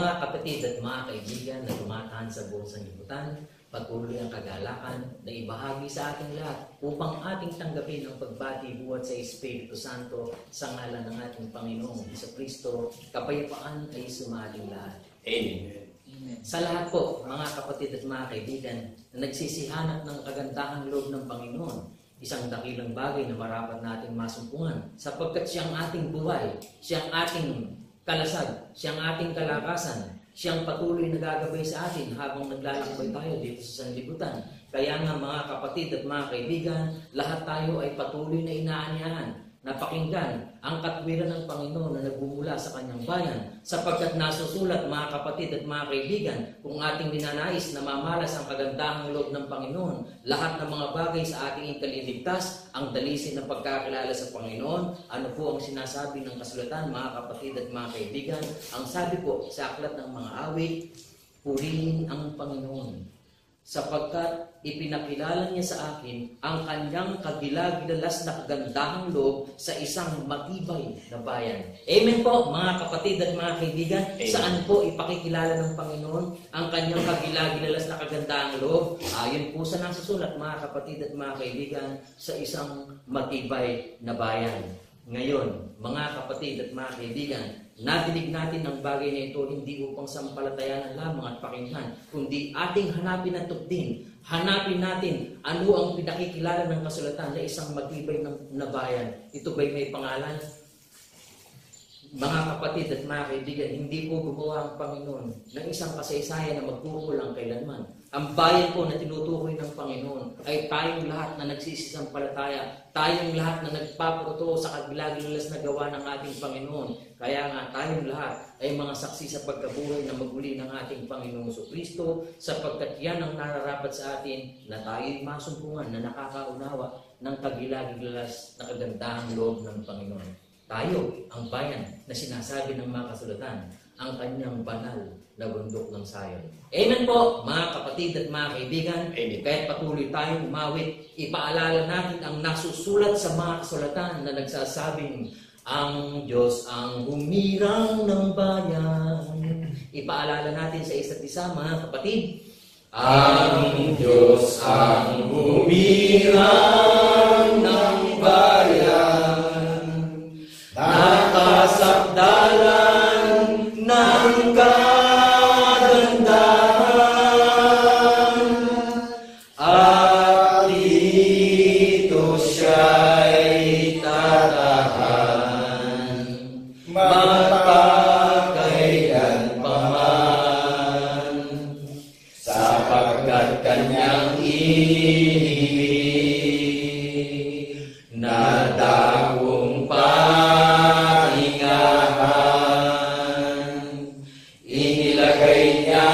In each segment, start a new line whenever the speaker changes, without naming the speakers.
Mga kapatid at mga kaibigan na tumatahan sa buong sanlibutan, patuloy ang kagalakan na ibahagi sa ating lahat upang ating tanggapin ang pagbati buhat sa Espiritu Santo sa ngalan ng ating Panginoong Jesucristo. Kapayapaan ay sumaling lahat.
Amen.
Sa lahat po, mga kapatid at mga kaibigan na nagsisihanap ng kagandahang loob ng Panginoon, isang dakilang bagay na marapat nating masumpungan sapagkat siyang ating buhay, siyang ating kalasag, siyang ating kalakasan, siyang patuloy na gagabay sa atin habang naglalakbay tayo dito sa sanlibutan. Kaya nga mga kapatid at mga kaibigan, lahat tayo ay patuloy na inaanyahan na pakinggan ang katwiran ng Panginoon na nagbumula sa kanyang bayan sapagkat nasusulat mga kapatid at mga kaibigan kung ating ninanais na mamalas ang kagandahang loob ng Panginoon, lahat ng mga bagay sa ating ikaliligtas, ang dalisin ng pagkakilala sa Panginoon. Ano po ang sinasabi ng kasulatan mga kapatid at mga kaibigan? Ang sabi po sa aklat ng mga awit, purihin ang Panginoon sapagkat ipinakilala niya sa akin ang kanyang kagilagilalas na kagandahang loob sa isang matibay na bayan. Amen po mga kapatid at mga kaibigan.
Amen.
Saan po ipakikilala ng Panginoon ang kanyang kagilagilalas na kagandahang loob? Ayon po sa nasusulat mga kapatid at mga kaibigan, sa isang matibay na bayan. Ngayon, mga kapatid at mga kaibigan, nadinig natin ang bagay na ito hindi upang sampalatayanan lamang at pakinggan, kundi ating hanapin at tugdin. Hanapin natin ano ang pinakikilala ng kasulatan na isang matibay na bayan. Ito ba'y may pangalan? Mga kapatid at mga kaibigan, hindi po gumawa ang Panginoon ng isang kasaysayan na magkukulang kailanman. Ang bayan po na tinutukoy ng Panginoon ay tayong lahat na nagsisisampalataya, tayong lahat na nagpaparuto sa kagilagilas na gawa ng ating Panginoon. Kaya nga tayong lahat ay mga saksi sa pagkabuhay na maguli ng ating Panginoong Jesucristo, sapagkat yan ang nararapat sa atin na tayo'y masumpungan na nakakaunawa ng kagilagilas na kagandahang loob ng Panginoon. Tayo, ang bayan na sinasabi ng mga kasulatan, ang kanyang banal na bundok ng Sion. Amen po, mga kapatid at mga kaibigan.
Amen.
Kahit patuloy tayong umawit, ipaalala natin ang nasusulat sa mga kasulatan na nagsasabing, ang Diyos ang humirang ng bayan. Ipaalala natin sa isa't isa, mga kapatid.
Ang Diyos ang humirang ng bayan, nakasakdalan ng kagandahan, at dito siya'y tatahan, magpakailan pa man, sapagkat kanyang inilig na dakong pahingahan. Inilagay niya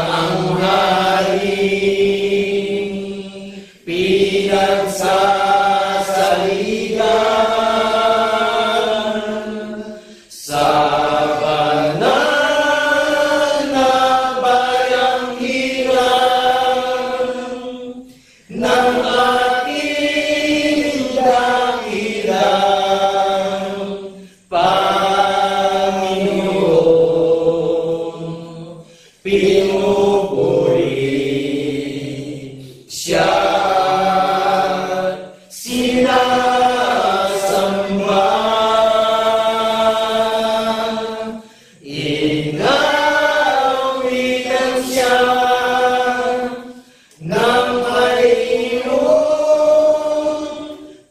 ang hari, pinagsasaligan sa banal na bayang hirang ng ating dakilang Panginoon. Pinupuri siya, sinasamba, inawitan siya ng mayroong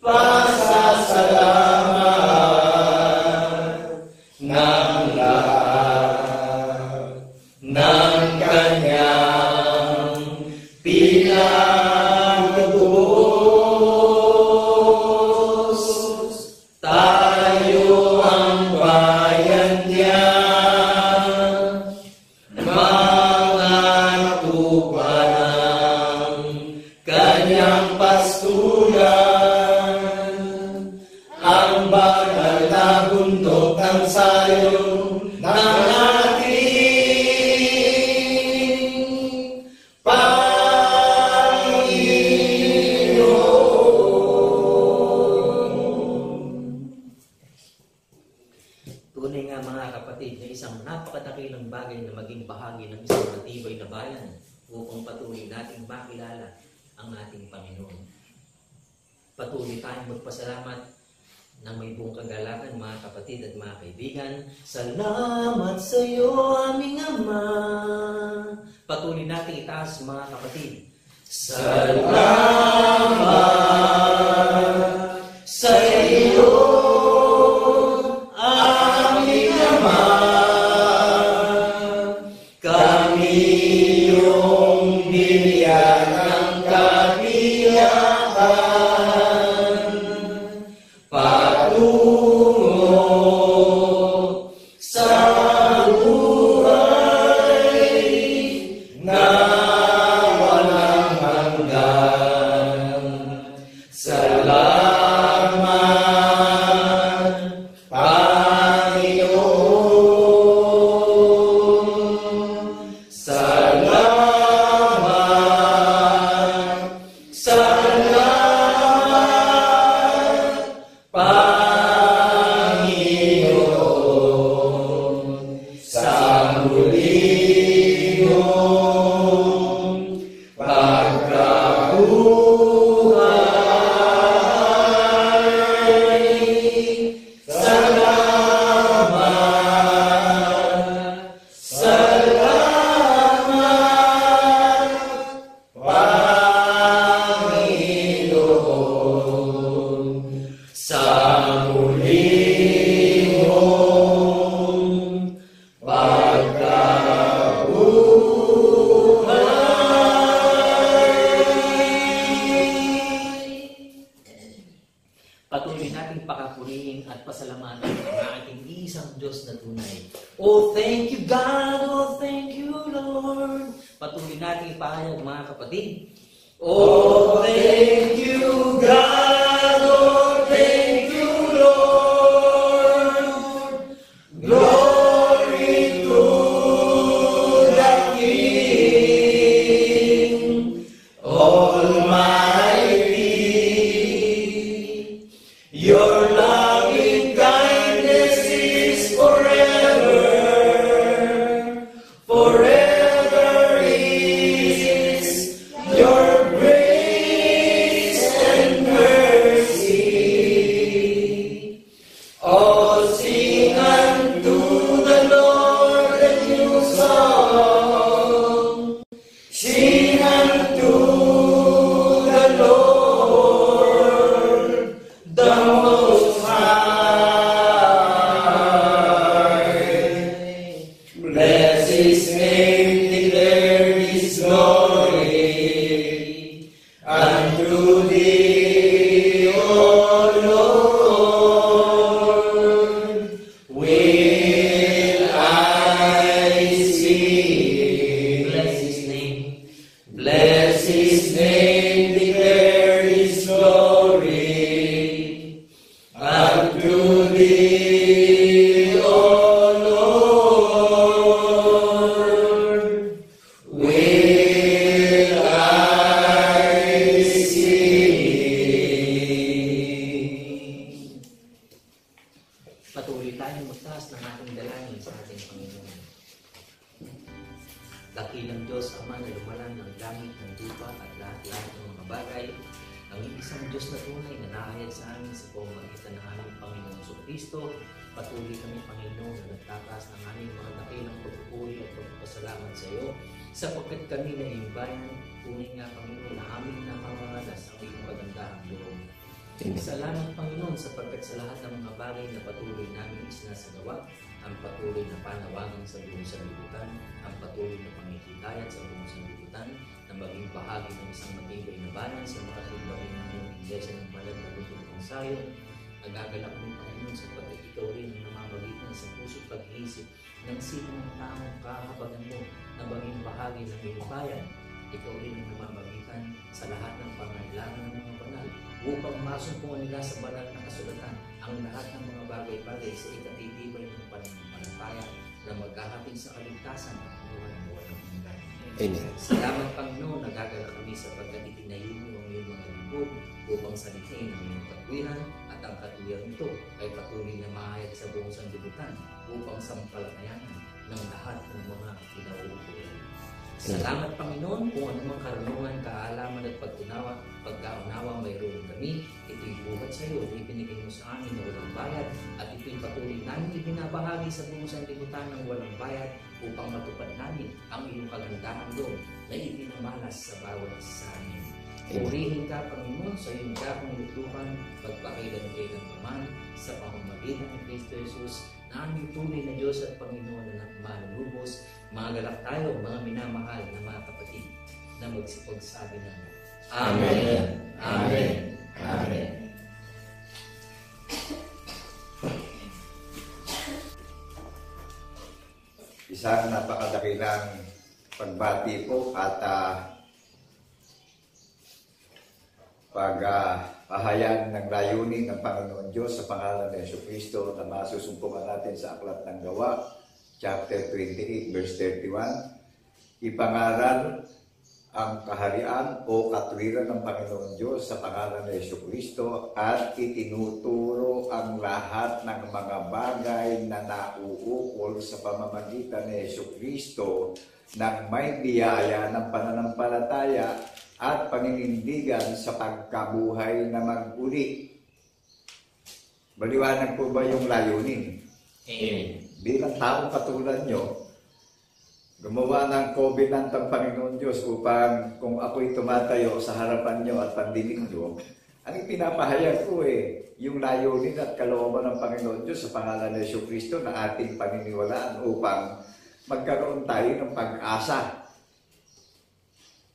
pasasalamat ng lahat ng kanyang pinagubos. Tayo ang bayan niya, mga tupa ng kanyang pastulan, ang banal na bundok ng Sion ng ating Panginoon.
Tunay nga mga kapatid na isang napakadakilang bagay na maging bahagi ng isang matibay na bayan upang patuloy nating makilala ang ating Panginoon. Patuloy tayong magpasalamat ng may buong kagalakan mga kapatid at mga kaibigan. Salamat sa iyo aming Ama. Patuloy nating itaas mga kapatid.
Salamat sa iyo aming Ama. Kami iyong binigyan ng kabiyakan patungo sa buhay na walang hanggan. Salamat, Panginoon. Salamat, salamat, Panginoon. Sa muli mong pagkabuhay. Salamat, salamat, Panginoon. Sa muli mong pagkabuhay.
Patuloy nating pakapurihin at pasalamatan ang ating isang Diyos na tunay. Oh, thank you God! Oh, thank you Lord! Patuloy nating ipahayag mga kapatid.
Oh, thank you, God. Oh, thank you, Lord. Glory to the King Almighty. Your loving kindness is forever. Forever is your grace and mercy. Oh, sing unto the Lord a new song. Sing unto the Lord, the Most High. Bless His name, declare His glory. Unto Thee, O Lord, will I sing.
Bless His name.
Bless His name, declare His glory. Unto Thee, O Lord, will I sing.
Patuloy tayong magtaas ng ating dalangin sa ating Panginoon. Dakilang Diyos, Ama na lumalang ng langit, ng lupa at lahat-lahat ng mga bagay, ang isang Diyos na tunay na nahayag sa amin sa pamamagitan ng aming Panginoong Kristo. Patuloy kami, Panginoon, na nagtataas ng aming mga dakilang pagpupuri at pagpapasalamat sa iyo, sapagkat kami na iyong bayan, tunay nga, Panginoon, na aming namamalas ang iyong magandang loob. Salamat, Panginoon, sapagkat sa lahat ng mga bagay na patuloy namin isinasagawa, ang patuloy na panawagan sa buong sanlibutan, ang patuloy na pangikitayan sa buong sanlibutan, na maging bahagi ng isang matibay na bayan sa mga kalibain ng iyong iglesia ng Banal na Lutong ng Sayon. Nagagalak mo, Panginoon, sapagkat ikaw rin ang namamagitan sa puso't pag-iisip ng sino ng taong kahabagan mo na maging bahagi ng iyong bayan. Ikaw rin ang namamagitan sa lahat ng pangailangan ng mga banal upang masumpungan nila sa banal na kasulatan ang lahat ng mga bagay-bagay sa ikatitibay ng pananampalataya na maghahatid sa kaligtasan at buhay na walang hanggan.
Amen.
Salamat, Panginoon, nagagalak kami sapagkat itinayo mo ang iyong mga lingkod upang salihin ang iyong katwiran at ang katwiran nito ay patuloy na mahayag kahit sa buong sanlibutan upang sampalatayanan ng lahat ng mga pinauukulan. Salamat, Panginoon, kung anumang karunungan, kaalaman at pagkaunawa mayroon kami. Ito'y buhat sa iyo, ibinigay mo sa amin na walang bayad, at ito'y patuloy namin ibinabahagi sa buong sanlibutan ng walang bayad upang matupad namin ang iyong kagandahan doon na ipinamalas sa bawat isa sa amin. Purihin ka, Panginoon, sa iyong dakong lutukan, pagpakailan-kailan naman, sa pamamagitan ng Kristo Jesus, na aming tunay na Diyos at Panginoon na manlubos. Mga galak tayo, mga minamahal na mga kapatid, na magsipagsabi na Amen. Amen. Amen.
Isang napakadakilang pagbati po at pahayag ng layunin ng Panginoon Diyos sa pangalan ng Jesucristo na masusumpungan natin sa Aklat ng Gawa, chapter 28, verse 31. Ipangaral ang kaharian o katwiran ng Panginoon Diyos sa pangalan ng Jesucristo at itinuturo ang lahat ng mga bagay na nauukol sa pamamagitan ng Jesucristo ng may biyaya ng pananampalataya at paninindigan sa pagkabuhay na mag-uli. Maliwanag po ba yung layunin?
Amen.
Bilang taong katulad nyo, gumawa ng covenant ang Panginoon Diyos upang kung ako'y tumatayo sa harapan nyo at pandinig nyo, ang ipinapahayag ko yung layunin at kalooban ng Panginoon Diyos sa pangalan ng Jesucristo na ating paniniwalaan upang magkaroon tayo ng pag-asa.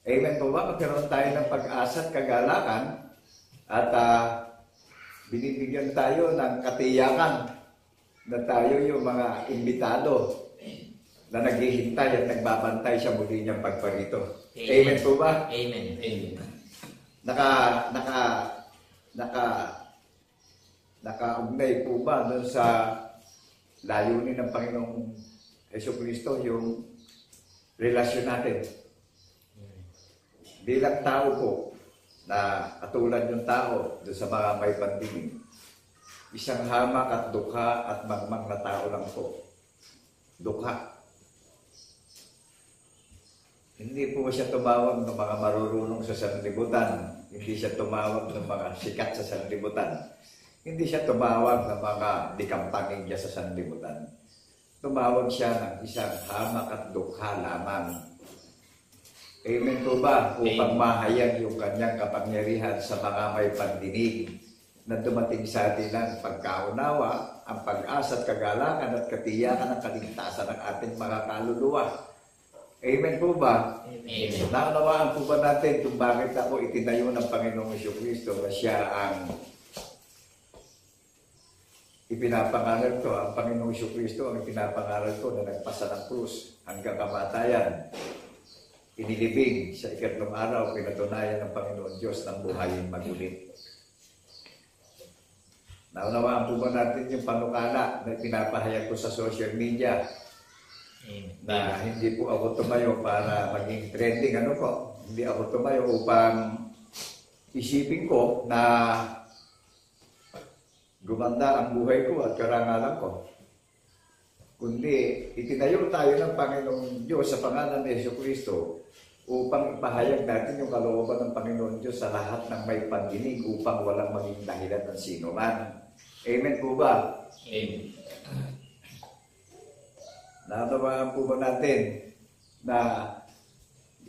Amen po ba? Magkaroon tayo ng pag-asa at kagalakan at binibigyan tayo ng katiyakan na tayo yung mga imbitado na naghihintay at nagbabantay sa muli niyang pagparito. Amen po ba?
Amen. Amen.
Nakaugnay po ba doon sa layunin ng Panginoong Jesucristo yung relasyon natin? Bilang tao po, na katulad yung tao doon sa mga may pandemig, isang hamak at dukha at mangmang na tao lang po. Dukha. Hindi po siya tumawag ng mga marurunong sa sanlibutan. Hindi siya tumawag ng mga sikat sa sanlibutan. Hindi siya tumawag ng mga dikampangigya sa sanlibutan. Tumawag siya ng isang hamak at dukha lamang. Amen po ba? Upang mahayag yung kanyang kapangyarihan sa mga may pandinig na dumating sa atin ang pagkaunawa, ang pag-asa at kagalakan at katiyakan ng kaligtasan ng ating mga kaluluwa. Amen po ba?
Amen.
Naunawaan po ba natin kung bakit ako itinayo ng Panginoong Jesucristo na siya ang ipinapangaral ko, ang Panginoong Jesucristo ang ipinapangaral ko na nagpasa ng krus hanggang kamatayan. Inilibing sa ikatlong araw, pinatunayan ng Panginoon Diyos ng buhayin magulit. Naunawaan po ba natin yung panukala na pinapahayag ko sa social media? Na hindi po ako tumayo para maging trending, ano po? Hindi ako tumayo upang isipin ko na gumanda ang buhay ko at karangalan ko. Kundi itinayo tayo ng Panginoong Diyos sa pangalan ni Jesucristo upang ipahayag natin yung kalooban ng Panginoon Diyos sa lahat ng may pandinig upang walang maging dahilan ng sino man. Amen po ba?
Amen.
Natawaan po ba natin na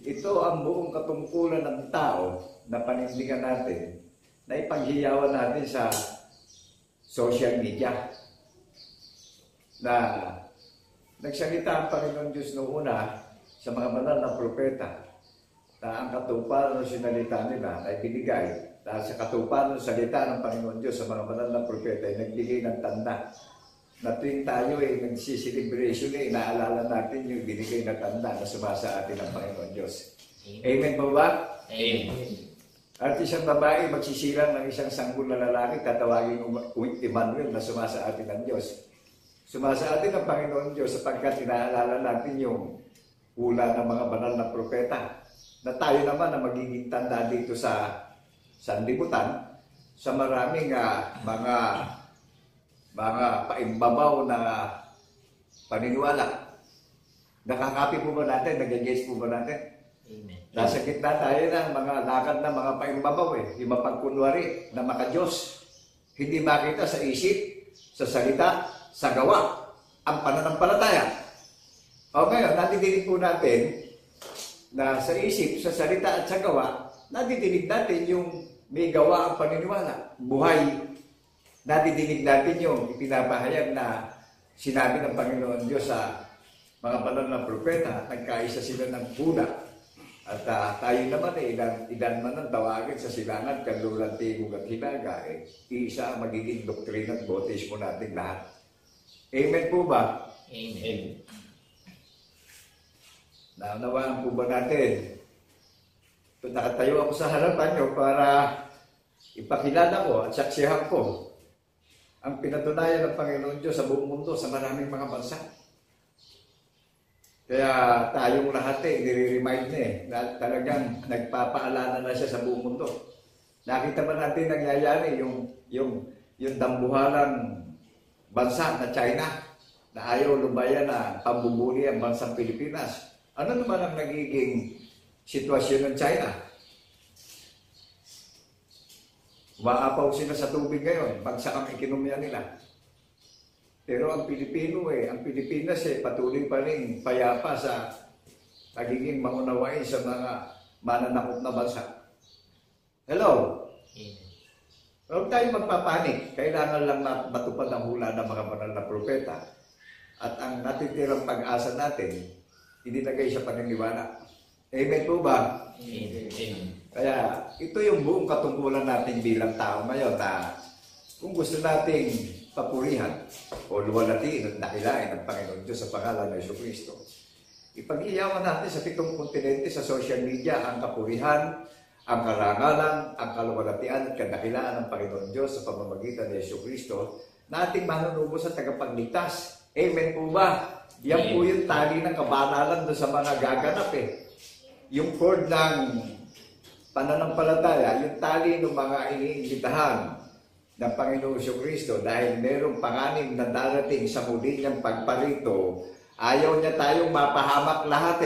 ito ang buong katungkulan ng tao na panindigan natin na ipaghiyawan natin sa social media na nagsalita ang Panginoon Diyos noong una sa mga banal na propeta na ang katuparan ng sinalita nila ay binigay dahil sa katuparan ng salita ng Panginoon Diyos sa mga banal na propeta ay nagbigay ng tanda na tuwing tayo ay nagsicelebration inaalala natin yung binigay na tanda na sumasa atin ng Panginoon Diyos. Amen po ba?
Amen.
At isang babae magsisilang ng isang sanggol na lalaki, tatawagin Emmanuel na sumasa atin ng Diyos. Sumasa atin ang Panginoon Diyos sapagkat inaalala natin yung hula ng mga banal na propeta na tayo naman na magiging tanda dito sa sanlibutan sa maraming mga mga paimbabaw na paniniwala. Nakakapi po ba natin? Nag-engage po ba natin?
Amen.
Nasa gitna tayo ng mga lakad na mga paimbabaw Yung mapagkunwari na maka-Diyos. Hindi makita sa isip, sa salita, sa gawa, ang pananampalataya. O ngayon, natidinig po natin na sa isip, sa salita at sa gawa, natidinig natin yung may gawa ang paniniwala. Buhay. Natidinig natin yung ipinapahayag na sinabi ng Panginoon Diyos sa mga panahon ng propeta, nagkaisa sila ng Buddha. At tayo naman ilan man ang tawagin sa silangan, kanluran, timog at hilaga, isa ang magiging doktrina at bautismo natin lahat. Amen po ba?
Amen.
Naunawaan po ba natin? Nakatayo ako sa harapan nyo para ipakilala ko at saksihan ko ang pinatunayan ng Panginoon Diyos sa buong mundo sa maraming mga bansa. Kaya tayong lahat nire-remind na talagang nagpapaalala na siya sa buong mundo. Nakita ba natin nangyayari yung dambuhalang bansa na China na ayaw lumayan na pambubuli ang bansang Pilipinas. Ano naman ang nagiging sitwasyon ng China? Umaapaw sila sa tubig ngayon, bagsak ang ekonomiya nila. Pero ang Pilipino ang Pilipinas patuloy pa rin payapa sa nagiging maunawain sa mga mananakop na bansa. Hello? Huwag tayo magpapanik. Kailangan lang matupad ang hula ng mga banal na propeta. At ang natitirang pag-asa natin, idinagay sa paniniwala. Amen po ba?
Amen.
Kaya ito yung buong katungkulan natin bilang tao ngayon na kung gusto nating papurihan o luwalhatiin at dakilain ng Panginoon Diyos sa pangalan ng Jesucristo, ipag-iyawan natin sa 7 kontinente sa social media ang kapurihan, ang karangalan, ang kaluwalhatian at kadakilaan ng Panginoon Diyos sa pamamagitan ng Jesucristo na ating manunubo sa tagapagligtas. Amen po ba? Yan po yung tali ng kabanalan doon sa mga gaganap Yung cord ng pananampalataya, yung tali ng mga iniimbitahan ng Panginoong Jesucristo dahil merong panganib na darating sa muli niyang pagparito, ayaw niya tayong mapahamak lahat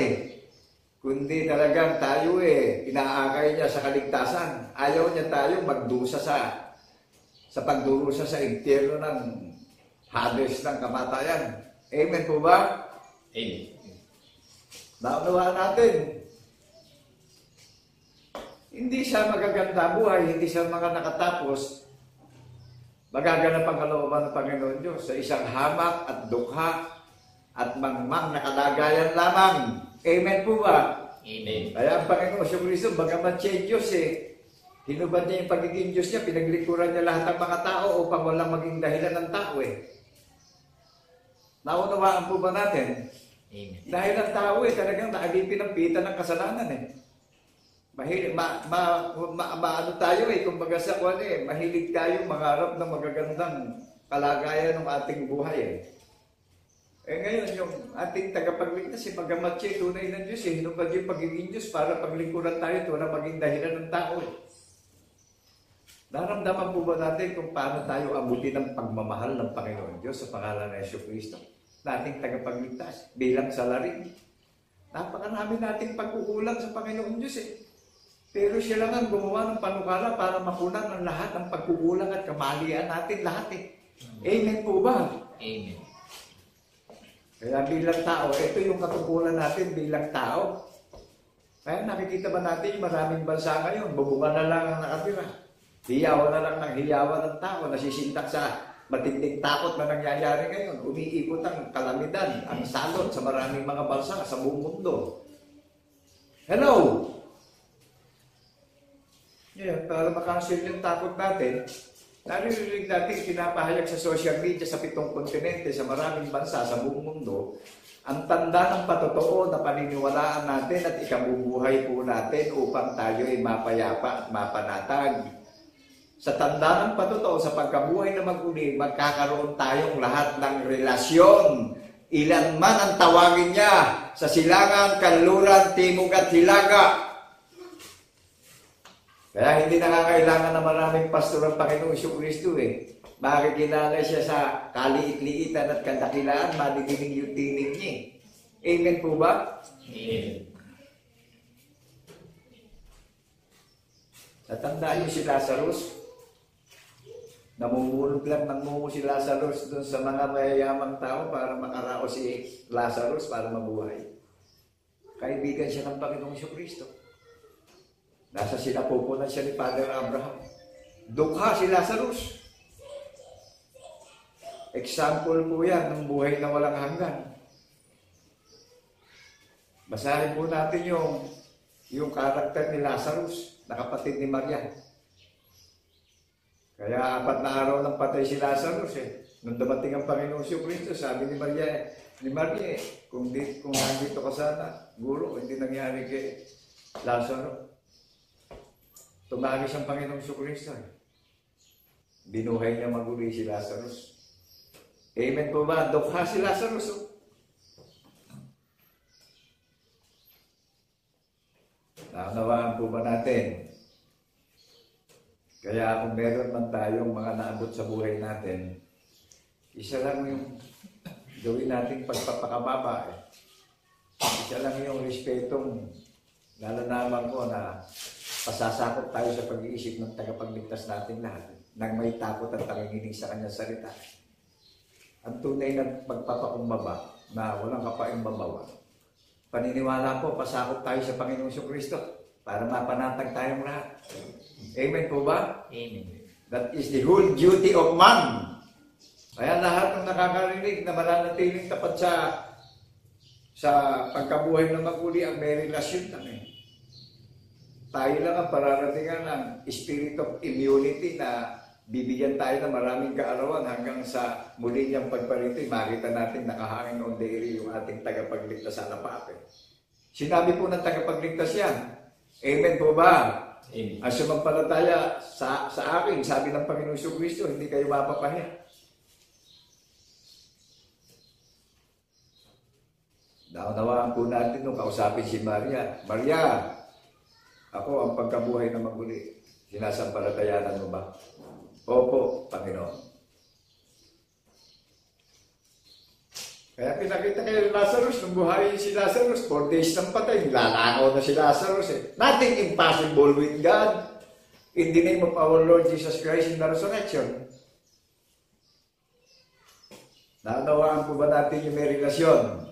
kundi talagang tayo inaakay niya sa kaligtasan. Ayaw niya tayong magdusa sa pagdurusa sa impyerno ng Hades ng kamatayan. Amen po ba?
Amen.
Naunawaan natin. Hindi siya magaganda buhay, hindi siya mga nakatapos. Magaganap ang kalooban ng Panginoon Diyos sa isang hamak at dukha at mangmang na kalagayan lamang. Amen po ba?
Amen.
Kaya ang Panginoon Jesucristo, bagamat siya Diyos hinubad niya yung pagiging Diyos niya, pinaglikuran niya lahat ng mga tao upang walang maging dahilan ng tao Naunawaan po ba natin?
Amen.
Dahil ang tao talagang naalipin ang pita ng kasalanan Mahilig, ano tayo kumbaga sa mahilig tayo mangarap ng magagandang kalagayan ng ating buhay ngayon yung ating tagapagligtas bagamat siya tunay ng Diyos hinubad yung pagiging Diyos para paglingkuran tayo ito na maging dahilan ng tao Naramdaman po ba natin kung paano tayo abutin ng pagmamahal ng Panginoon Diyos sa pangalan ng Jesucristo na ating tagapagligtas bilang salarin? Napakarami nating pagkukulang sa Panginoon Diyos Pero siya lang ang gumawa ng panukala para mapunan ang lahat ng pagkukulang at kamalian natin lahat Amen po ba?
Amen.
Kaya bilang tao, ito yung katungkulan natin bilang tao. Kaya nakikita ba natin yung maraming bansa ngayon, bubunga na lang ang nakatira. Hiyawan na lang ng hiyawan ng tao, nasisintak sa matinding takot na nangyayari ngayon. Umiikot ang kalamidad, ang salot sa maraming mga bansa sa buong mundo. Hello! Ngayon, para makansel yung takot natin, naririnig natin pinapahayag sa social media sa 7 kontinente, sa maraming bansa, sa buong mundo, ang tanda ng patotoo na paniniwalaan natin at ikabubuhay po natin upang tayo ay mapayapa at mapanatag. Sa tanda ng patotoo, sa pagkabuhay na mag-uli, magkakaroon tayong lahat ng relasyon. Ilan man ang tawagin niya sa silangan, kanluran, timog at hilaga. Kaya hindi nakakailangan na maraming pastor ang Panginoong Jesucristo makikilala siya sa kaliit-liitan at kadakilaan, madidinig yung tinig niya. Amen po ba?
Amen.
Natandaan niyo si Lazarus? Namumulog lang ng mungo si Lazarus doon sa mga mayayamang tao para makaraos si Lazarus para mabuhay. Kaibigan siya ng Panginoong Jesucristo. Nasa sinapupunan siya ni Father Abraham. Dukha si Lazarus. Example po yan ng buhay na walang hanggan. Basahin po natin yung karakter ni Lazarus, na kapatid ni Maria. Kaya 4 na araw nang patay si Lazarus eh. Nung dumating ang Panginoong Jesucristo, sabi ni Maria, kung nandito ka sana, guro, hindi nangyari kay Lazarus. Tumagis ang Panginoong Jesucristo eh. Binuhay niya maguli si Lazarus. Amen po ba? Dukha si Lazarus. Oh. Naunawaan po ba natin? Kaya kung meron man tayong mga naabot sa buhay natin, isa lang yung gawin nating pagpapakababa eh. Isa lang yung respetong nalalaman ko na pasasakot tayo sa pag-iisip ng tagapagligtas natin lahat nang may takot at tanginginig sa kanyang salita. Ang tunay na pagpapakumbaba na walang kapaing babawa. Paniniwala po, pasakot tayo sa Panginoong Jesucristo para mapanatag tayong lahat. Amen po ba?
Amen.
That is the whole duty of man. Kaya lahat ng nakakarinig na mananatiling tapat sa pagkabuhay ng maguli ang may relasyon kami. Tayo lang ang pararatingan ng spirit of immunity na bibigyan tayo ng maraming kaarawan hanggang sa muli niyang pagparito. Makita natin nakahangin on the air yung ating tagapagligtas sa lapate. Sinabi po ng tagapagligtas yan. Amen po ba?
Amen.
Ang sumampalataya sa akin, sabi ng Panginoong Jesucristo, hindi kayo mapapahiya. Naunawaan po natin nung kausapin si Maria. Maria, ako ang pagkabuhay na maguli. Sinasampalatayanan mo ba? Opo, Panginoon. Kaya pinakita kay Lazarus, nung buhayin si Lazarus, 4 days nang patay, nilalangaw na si Lazarus eh. Nothing impossible with God. In the name of our Lord Jesus Christ in the resurrection. Naunawaan po ba natin yung may relasyon?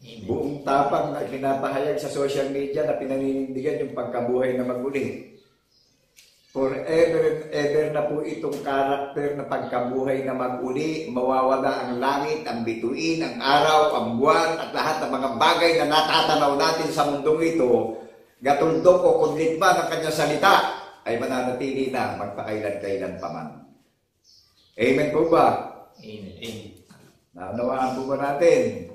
Amen.
Buong tapang na pinapahayag sa social media na pinaninindigan yung pagkabuhay na maguli. Forever and ever na po itong karakter na pagkabuhay na mag-uli, mawawala ang langit, ang bituin, ang araw, ang buwan, at lahat ng mga bagay na natatanaw natin sa mundong ito, gatuldok o kundit man ang kanyang salita, ay mananatili na magpakailan-kailan pa man. Amen po ba?
Amen. Amen.
Naunawaan po ba natin?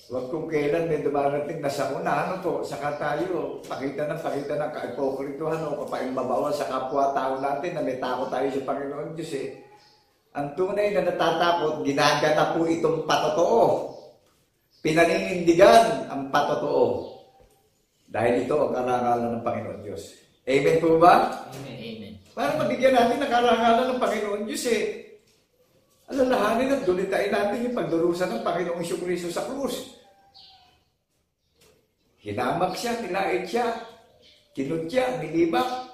Huwag kung kailan may dumarating na sakuna, ano po, saka tayo, pakita ng kaipokrituhan o kapaing mabawa sa kapwa-tao natin na may takot tayo sa Panginoon Diyos eh. Ang tunay na natatakot, ginagana po itong patotoo. Pinaninindigan ang patotoo. Dahil ito ang karangalan ng Panginoon Diyos. Amen po ba?
Amen. Amen.
Para mabigyan natin ng karangalan ng Panginoon Diyos eh. Alalahanin at dulitain natin yung pagdurusa ng Panginoong Jesucristo sa krus. Hinamak siya, nilait siya, kinut siya, nilibak,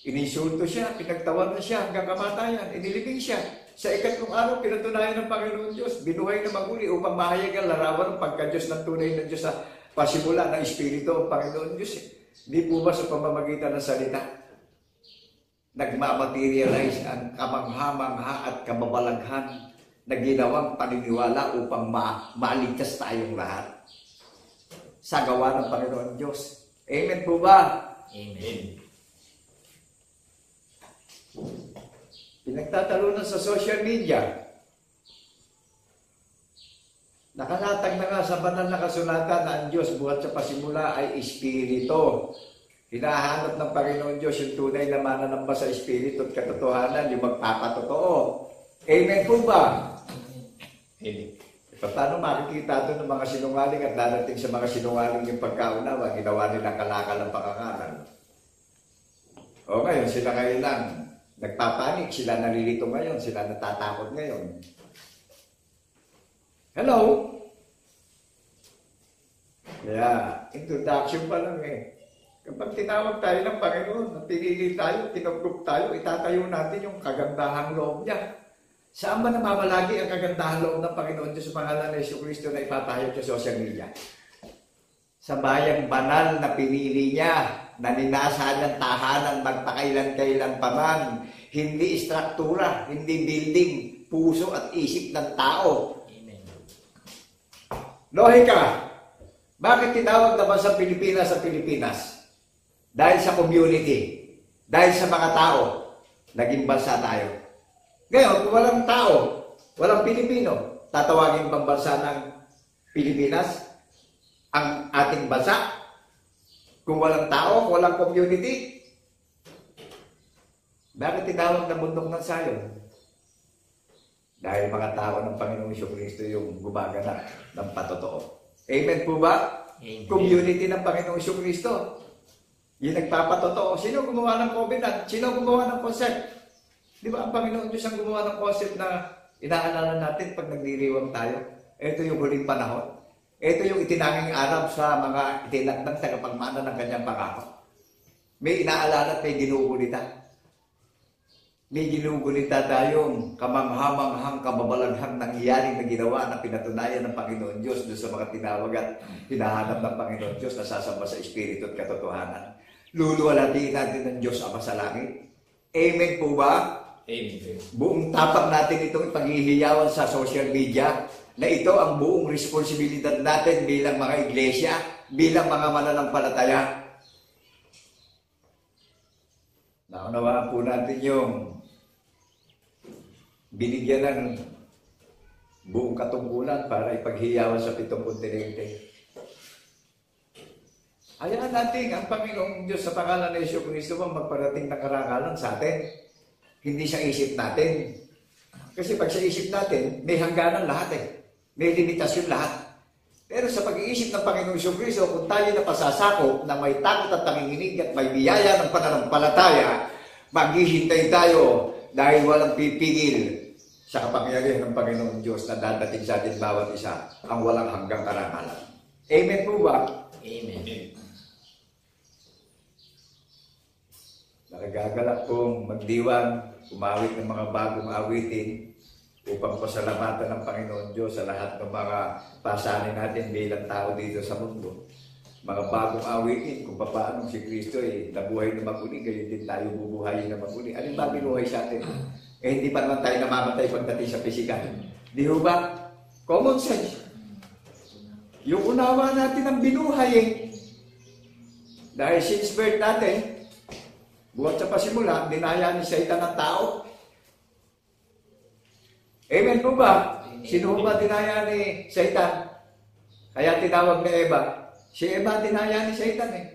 inisulto siya, pinagtawanan siya hanggang kamatayan, inilibing siya. Sa ikatlong araw, pinatunayan ng Panginoon Diyos, binuhay na maguli upang mahayag ang larawan ng pagka-Diyos ng tunay na Diyos sa pasimula ng Espiritu ng Panginoon Diyos. Hindi po ba sa pamamagitan ng salita? Nagmamaterialize ang kamangha-mangha at kababalaghan na ginawang paniniwala upang maaligtas tayong lahat sa gawa ng Panginoon Diyos. Amen po ba?
Amen.
Pinagtatalunan sa social media. Nakalatag na nga sa banal na kasulatan na ang Diyos buhat sa pasimula ay Espiritu. Hinahanap ng Panginoon Diyos yung tunay na mananamba sa Espiritu at katotohanan, yung magpapatotoo. Amen po ba?
Amen.
Paano makikita ito ng mga sinungaling at darating sa mga sinungaling yung pagkaunawa, ginawa nilang kalakal ng pangangaral. O ngayon, sila ngayon lang, nagpapanik, sila nalilito ngayon, sila natatakot ngayon. Hello? Kaya, introduction pa lang eh. Kapag tinawag tayo ng Panginoon, pinili tayo, tinugtog tayo, itatayo natin yung kagandahang loob niya. Saan ba namamalagi ang kagandahang loob ng Panginoon Diyos sa pangalan ng Jesucristo na ipapahayag sa social media? Sa bayang banal na pinili niya, na ninasahan ng tahanan magpakailan-kailan pa man, hindi istruktura, hindi building, puso at isip ng tao.
Amen.
Lohika, bakit tinawag naman sa Pilipinas sa Pilipinas? Dahil sa community, dahil sa mga tao, naging bansa tayo. Ngayon, kung walang tao, walang Pilipino, tatawagin bang bansa ng Pilipinas ang ating bansa? Kung walang tao, walang community, bakit tinawag na bundok ng Sayon? Dahil mga tao ng Panginoong Jesucristo yung gumaganap ng patotoo. Amen po ba?
Amen.
Community ng Panginoong Jesucristo. Yung nagpapatotoo. Sino gumawa ng covenant? Sino gumawa ng concept? Di ba ang Panginoon Diyos ang gumawa ng concept na inaalala natin pag nagdiriwang tayo? Ito yung huling panahon. Ito yung itinanging araw sa mga itinakdang tagapagmana ng kanyang pangako. May inaalala at may ginugunita. May ginugunita tayong kamanghamanghang kababalaghang nangyaring na ginawa na pinatunayan ng Panginoon Diyos doon sa mga tinawag at hinahanap ng Panginoon Diyos na sasamba sa Espiritu at katotohanan. Luluwalhatiin natin ng Diyos Ama sa langit. Amen po ba?
Amen.
Buong tapak natin itong ipaghihiyawan sa social media na ito ang buong responsibilidad natin bilang mga iglesia, bilang mga mananampalataya. Naunawaan po natin yung binigyan ng buong katungkulan para ipaghiyawan sa 7 kontinente. Hayaan natin ang Panginoong Diyos sa pangalan ng Jesucristo magparating ng karangalan sa atin. Hindi sa isip natin. Kasi pag sa isip natin, may hangganan lahat eh. May limitasyon lahat. Pero sa pag-iisip ng Panginoong Jesucristo, kung tayo napasasakop na may takot at panginginig at may biyaya ng pananampalataya, maghihintay tayo dahil walang pipigil sa kapangyarihan ng Panginoong Diyos na dadating sa atin bawat isa ang walang hanggang karangalan. Amen po ba?
Amen.
Nakagagalak kong magdiwang, umawit ng mga bagong awitin upang pasalamatan ng Panginoon Diyos sa lahat ng mga pasanin natin bilang tao dito sa mundo. Mga bagong awitin kung paano si Kristo nabuhay na maguli, gayon din tayo bubuhayin na maguli. Alin ba binuhay sa atin? Hindi pa naman tayo namamatay pagdating sa pisikal. Di ho ba? Common sense. Yung unawa natin ang binuhay Dahil since birth natin, buhat sa pasimula, dinaya ni Satan ng tao. Amen po ba? Sino ba dinaya ni Satan? Kaya tinawag ni Eva. Si Eva dinaya ni Satan eh.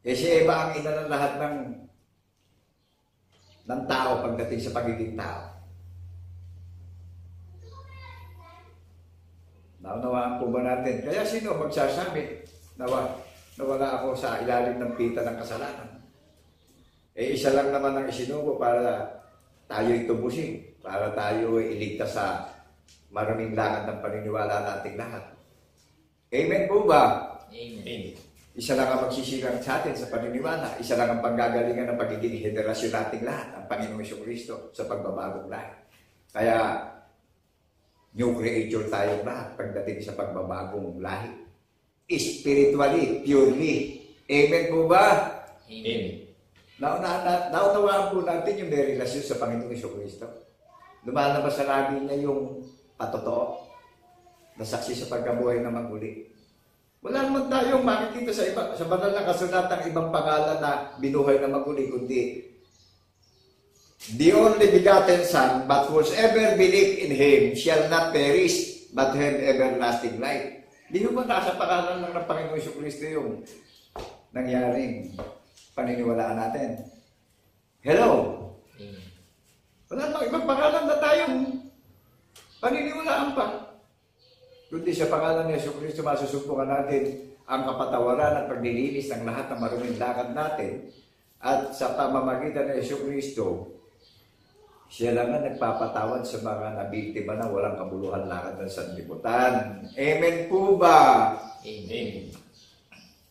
Si Eva ang ina ng lahat ng tao pagdating sa pagiging tao. Naunawaan po ba natin? Kaya sino magsasabi na wala ako sa ilalim ng pita ng kasalanan? Isa lang naman ang isinugo para tayo'y tubusin, para tayo iligtas sa maraming lakad ng paniniwala nating lahat. Amen po ba?
Amen.
Isa lang ang magsisilang sa atin sa paniniwala. Isa lang ang panggagalingan ng pagiging henerasyon nating lahat, ang Panginoong Jesucristo sa pagbabagong lahat. Kaya, new creature tayong lahat pagdating sa pagbabagong lahi. Spiritually, purely. Amen po ba?
Amen.
Naunawaan po natin yung may relasyon sa Panginoong Jesucristo. Lumalabas sa labi niya yung patotoo na saksi sa pagkabuhay na maguli. Wala naman tayong makikita sa banal na kasulatan ibang pangalan na binuhay na maguli, kundi the only begotten Son, but whosoever believe in Him shall not perish, but have everlasting life. Di ba nasa pangalan lang ng Panginoong Jesucristo yung nangyaring paniniwalaan natin? Hello?
Amen.
Wala pang ibang pangalan na tayong paniniwalaan pa. Kundi sa pangalan ni Jesucristo, masusubukan natin ang kapatawaran at paglilinis ng lahat ng maruming lakad natin At sa pamamagitan ng Jesucristo, siya lang ang nagpapatawad sa mga nabiktima na walang kabuluhan lakad ng sanlibutan. Amen po ba?
Amen.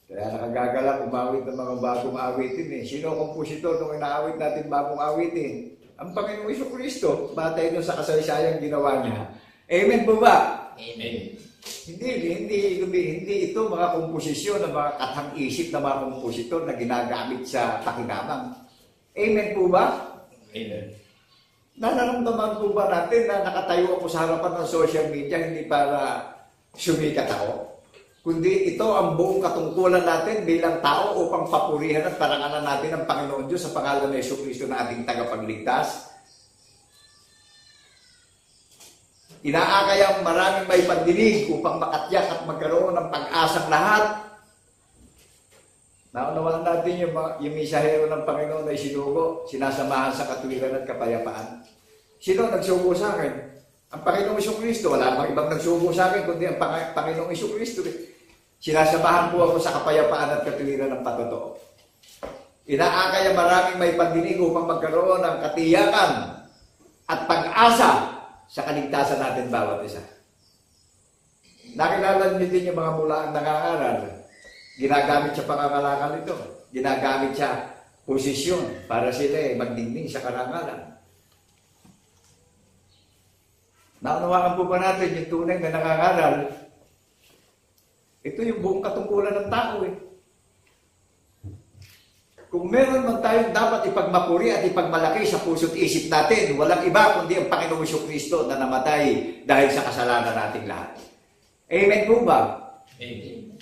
Kaya nakagagalak umawit ng mga bagong awitin eh. Sino ang kompositor nung inaawit natin bagong awitin? Ang Panginoong Jesucristo, batay doon sa kasaysayang ginawa niya. Amen po ba?
Amen.
Hindi ito mga komposisyon ng mga katang-isip na mga kompositor na ginagamit sa pakinabang. Amen po ba?
Amen.
Nararamdaman po ba natin na nakatayo ako sa harapan ng social media hindi para sumikat ako? Kundi ito ang buong katungkulan natin bilang tao upang papurihan at parangalan natin ang Panginoon Diyos sa pangalan ng Jesucristo na ating tagapagligtas. Inaakay ang maraming may pandinig upang makatyak at magkaroon ng pag-asang lahat. Naunawaan natin yung misahero ng Panginoon na isinugo, sinasamahan sa katuwiran at kapayapaan. Sino nagsugo sa akin? Ang Panginoong Jesucristo. Wala namang ibang nagsugo sa akin kundi ang Panginoong Jesucristo. Sinasamahan po ako sa kapayapaan at katuwiran ng patotoo. Inaakay ang maraming may pandinig upang magkaroon ng katiyakan at pag-asa sa kaligtasan natin bawat isa. Nakilala niyo din yung mga mulaang nangangaral. Ginagamit sa pangangalakal ito. Ginagamit sa posisyon para sila magdingding sa karangalan. Naunawaan po ba natin yung tunay na nangangaral? Ito yung buong katungkulan ng tao eh. Kung meron man tayong dapat ipagmapuri at ipagmalaki sa puso't isip natin, walang iba kundi ang Panginoong Jesucristo na namatay dahil sa kasalanan nating lahat. Amen po ba?
Amen.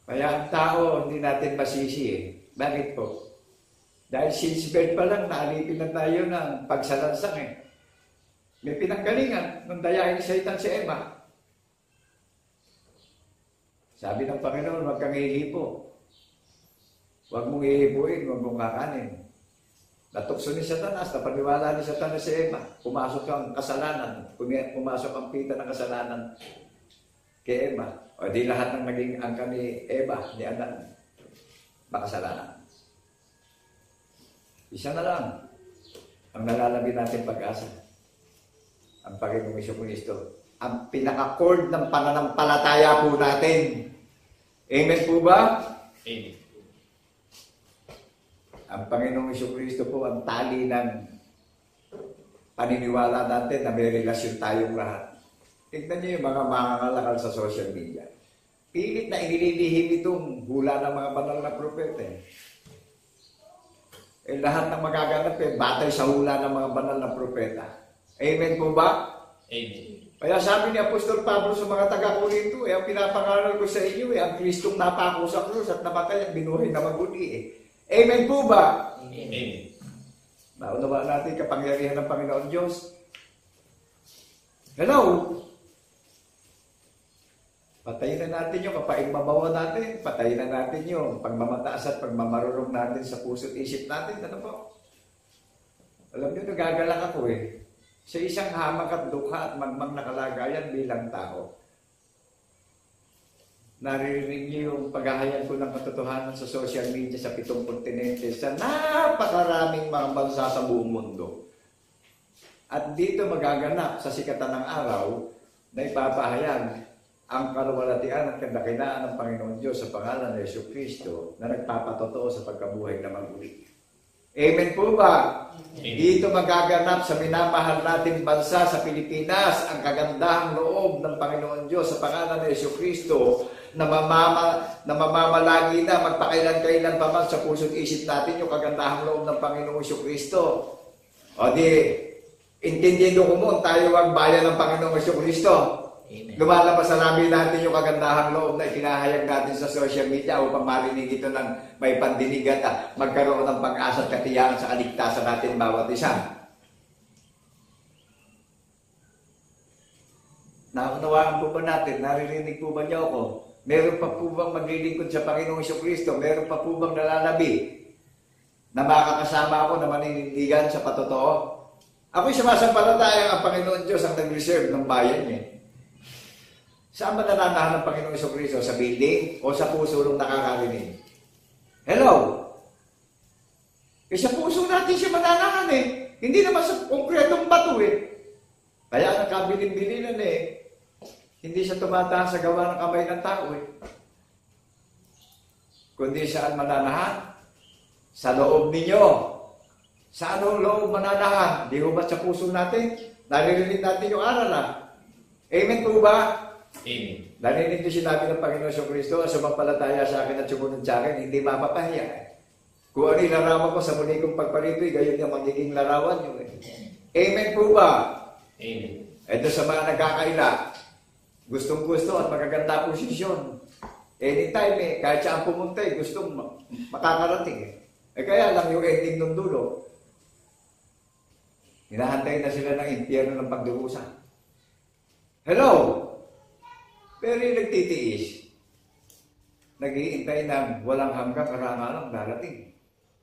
Kaya ang tao, hindi natin masisi eh. Bakit po? Dahil since birth pa lang, naalipin na tayo ng pagsalansang eh. May pinanggalingan nung dayain ni Satan si Eva. Sabi ng Panginoon, huwag kang hihipo. Huwag mong hihipuin, huwag mong kakanin. Natukso ni Satanas, napaniwala ni Satanas si Eva. Pumasok ang kasalanan, pumasok ang pita ng kasalanan kay Eva. O di lahat ng naging angka ni Eva, ni Adan, makasalanan. Isa na lang ang nalalabi natin pag-asa. Ang Panginoong Jesucristo. Ang pinaka-cord ng pananampalataya po natin. Amen po ba?
Amen.
Ang Panginoong Jesucristo po ang tali ng paniniwala natin na may relasyon tayong lahat. Tignan niyo yung mga mangangalakal sa social media. Pilit na inililihim itong hula ng mga banal na propeta. Lahat ng magaganap batay sa hula ng mga banal na propeta. Amen po ba?
Amen.
Kaya sabi ni Apostol Pablo sa mga taga-Korinto, ang pinapangaral ko sa inyo, ang Kristong napako sa krus at namatay at binuhay na maguli. Amen po ba?
Amen.
Naunawaan natin kapangyarihan ng Panginoon Diyos. Hello? Patayin na natin yung kapaigmabawa natin. Patayin na natin yung pagmamataas at pagmamarunong natin sa puso't isip natin. Ano po? Alam nyo, nagagalak ako eh. Sa isang hamak at dukha at magmang na kalagayan bilang tao. Naririnig niyo yung paghahayag ko ng katotohanan sa social media sa 7 kontinente sa napakaraming mga bansa sa buong mundo. At dito magaganap sa sikatan ng araw na ipapahayag ang kaluwalhatian at kandakilaan ng Panginoon Diyos sa pangalan ng Jesucristo na nagpapatotoo sa pagkabuhay na maguli. Amen po ba?
Amen.
Dito magaganap sa minamahal nating bansa sa Pilipinas ang kagandahang loob ng Panginoon Diyos sa pangalan ng Jesucristo na mamamalagi na magpakailan-kailan pa man sa puso't isip natin yung kagandahang loob ng Panginoong Jesucristo. O di, intindihin ko mo, tayo ang bayan ng Panginoong Jesucristo. Lumalabas sa labi natin yung kagandahang loob na itinahayag natin sa social media upang marinig ito ng may pandinig at magkaroon ng pag-asa at katiyakan sa kaligtasan natin bawat isa. Naunawaan po ba natin? Naririnig po ba niyo ako? Meron pa po bang maglilingkod sa Panginoong Jesucristo? Meron pa po bang nalalabi na makakasama ako na maninindigan sa patotoo? Ako'y sumasampalataya ang Panginoon Diyos ang nag-reserve ng bayan niya. Saan ba nananahan ng Panginoong Jesucristo? Sa building o sa puso nung nakakarinig? Hello? Sa puso natin siya mananahan eh. Hindi naman sa konkretong bato eh. Kaya nagkabilin-bilinan eh. Hindi siya tumatahan sa gawa ng kamay ng tao eh. Kundi saan mananahan? Sa loob ninyo. Sa anong loob mananahan? Di ho ba sa puso natin? Naririnig natin yung aral Amen po ba?
Amen.
Narinig niyo sinabi ng Panginoon Kristo, sumampalataya sa akin at sumunod sa akin, hindi mapapahiya. Kung ano yung larawan ko sa muli kong pagparito'y, gayon yung magiging larawan nyo Amen po ba?
Amen.
Ito sa mga nagkakaila, gustong-gusto at magaganda posisyon. Anytime kahit saan pumunta gustong makakarating kaya lang yung ending ng dulo, hinahantay na sila ng impyerno ng pagdurusa. Hello? Pero yung nagtitiis, nag-iintay ng walang hanggang karangalang darating.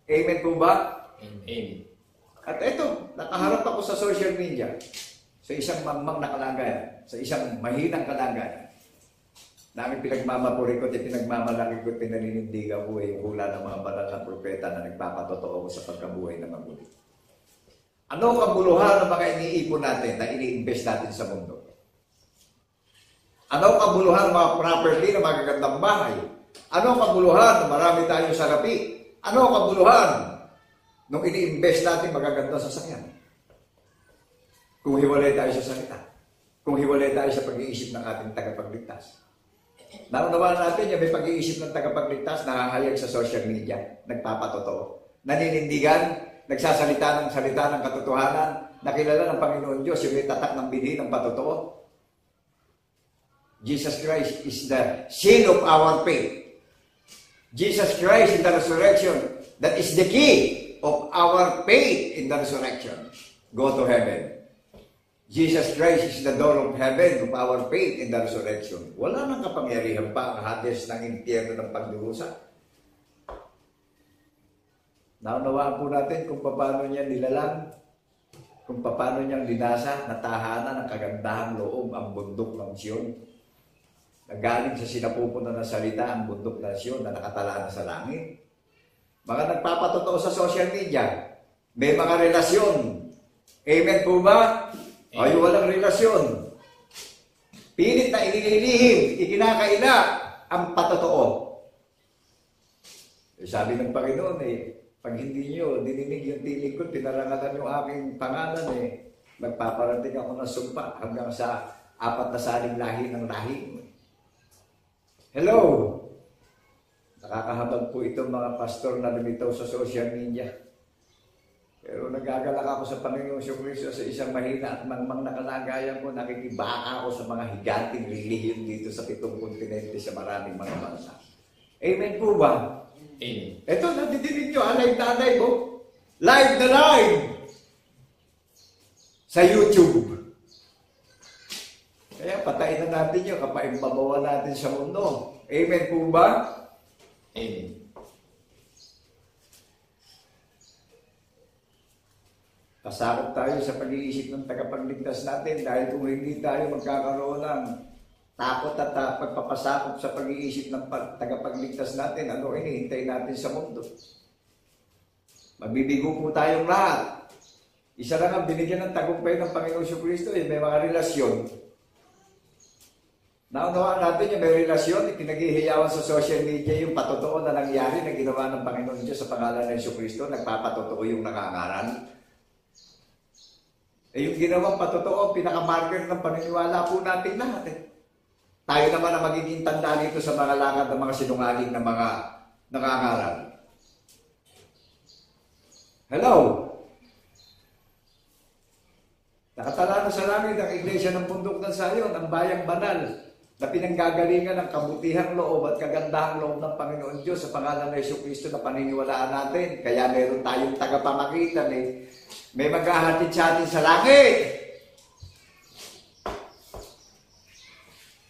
Amen po ba?
Amen.
At ito, nakaharap ako sa social media, sa isang mangmang na kalagayan, sa isang mahinang kalagayan. Namin pinagmamapuri ko at pinagmamalaki ko at pinaninindigan ko yung hula ng mga banal na propeta na nagpapatotoo sa pagkabuhay na mabuti. Ano ang kabuluhan ng mga iniipon natin na ini-invest natin sa mundo? Ano ang kabuluhan ng mga property na magagandang bahay? Ano ang kabuluhan na marami tayong salapi? Ano ang kabuluhan nung ini-invest natin magagandang sasakyan? Kung hiwalay tayo sa salita. Kung hiwalay tayo sa pag-iisip ng ating tagapagligtas. Naunawaan natin yung may pag-iisip ng tagapagligtas, nakahayag sa social media, nagpapatotoo, naninindigan, nagsasalita ng salita ng katotohanan, nakilala ng Panginoon Diyos, yung may tatak ng binhi ng patotoo. Jesus Christ is the sin of our faith. Jesus Christ in the resurrection, that is the key of our faith in the resurrection. Go to heaven. Jesus Christ is the door of heaven of our faith in the resurrection. Wala nang kapangyarihan pa ang Hades ng impyerno ng pagdurusa. Naunawaan po natin kung paano niya nilalang, kung paano niyang linasa na tahanan ng kagandahang loob ang bundok ng Sion. Nagaling sa sinapupunan ng salita ang bundok ng Sion na nakatalaan sa langit. Mga nagpapatotoo sa social media, may mga relasyon. Amen po ba? Ay, walang relasyon. Pilit na inililihim, ikinakaila ang patotoo. Sabi ng Panginoon pag hindi nyo dininig yung tinig ko, pinarangalan yung aking pangalan magpaparating ako ng sumpa hanggang sa 4 na saling lahi ng lahi. Hello? Nakakahabag po itong mga pastor na lumitaw sa social media. Pero nagagalak ako sa Panginoong Kristo sa isang mahina at mangmang na kalagayan ko, nakikibaka ako sa mga higanting lilihim dito sa 7 kontinente sa maraming mga bansa. Amen po ba?
Amen.
Ito, nadidinig nyo, alive na alive po. Live na live! Sa YouTube. Kaya patayin na natin yun, kapaibabawa natin sa mundo. Amen po ba?
Amen.
Kasakot tayo sa pag-iisip ng tagapagligtas natin dahil kung hindi tayo magkakaroon ng takot at pagpapasakop sa pag-iisip ng tagapagligtas natin, ano hinihintay natin sa mundo? Magbibigo po tayong lahat. Isa lang ang binigyan ng tagumpay ng Panginoong Kristo, may mga relasyon. Naunawaan natin yung may relasyon, pinaghihiyawan sa social media yung patotoo na nangyari na ginawa ng Panginoon Diyos sa pangalan ng Kristo, nagpapatotoo yung nangangaral. Yung ginawang patotoo, pinaka-marker ng paniniwala po natin lahat. Tayo naman ang magiging tanda nito sa mga lakad ng mga sinungaling na mga nangangaral. Hello? Nakatala na sa langit ang iglesia ng bundok ng Sayon, ang bayang banal, na pinanggagalingan ng kabutihang loob at kagandahang loob ng Panginoon Diyos sa pangalan ng Kristo na paniniwalaan natin. Kaya meron tayong tagapamagitan may maghahatid sa atin sa langit.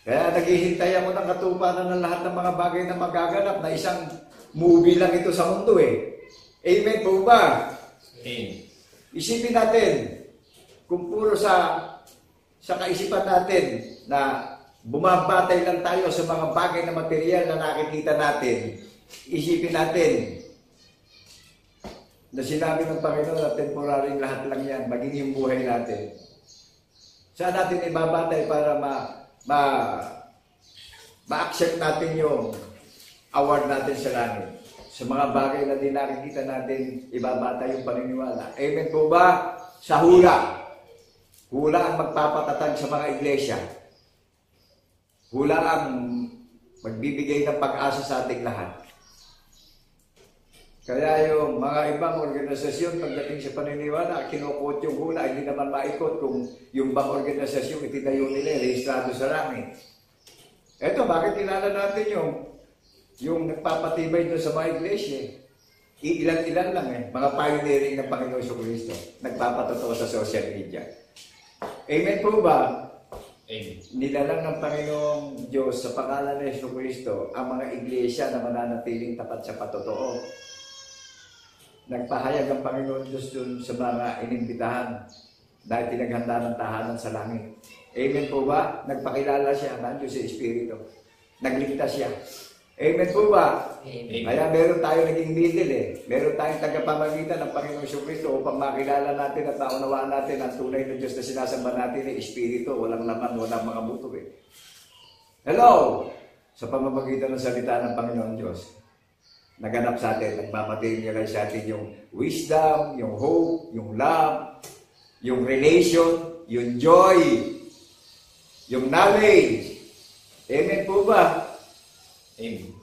Kaya naghihintay ako ng katuparan ng lahat ng mga bagay na magaganap na isang movie lang ito sa mundo Amen po ba?
Amen.
Isipin natin, kung puro sa kaisipan natin na bumabatay lang tayo sa mga bagay na material na nakikita natin, isipin natin na sinabi ng Panginoon na temporaryong lahat lang yan, maging yung buhay natin. Saan natin ibabatay para ma-accept natin yung award natin sa langit? Sa mga bagay na di nakikita natin, ibabatay yung paniniwala. Amen po ba? Sa hula. Hula ang magpapatatag sa mga iglesia. Hula ang magbibigay ng pag-asa sa ating lahat. Kaya yung mga ibang organisasyon pagdating sa paniniwala, kinukot yung hula, hindi naman maikot kung yung bang organisasyon itinayo nila, rehistrado sa langit. Eto, bakit kilala natin yung nagpapatibay doon sa mga iglesia? Ilan-ilan lang mga pioneering ng Panginoon Jesucristo, nagpapatotoo sa social media. Amen po ba?
Amen.
Nilalang ng Panginoong Diyos sa pangalan ng Jesucristo ang mga iglesia na mananatiling tapat sa patotoo. Nagpahayag ang Panginoon Diyos dun sa mga inimbitahan dahil tinaghanda ng tahanan sa langit. Amen po ba? Nagpakilala siya ng Diyos sa Espiritu. Nagligtas siya. Amen po ba?
Amen.
Kaya meron tayo naging middle Meron tayong tagapamagitan ng Panginoong Jesucristo upang makilala natin at naunawaan natin ang tunay na Diyos na sinasamba natin ng Espiritu. Walang laman, walang mga buto Hello! Sa pamamagitan ng salita ng Panginoon Diyos, naganap sa atin, nagmamaterialize sa atin yung wisdom, yung hope, yung love, yung relation, yung joy, yung knowledge. Amen po ba?
Amen.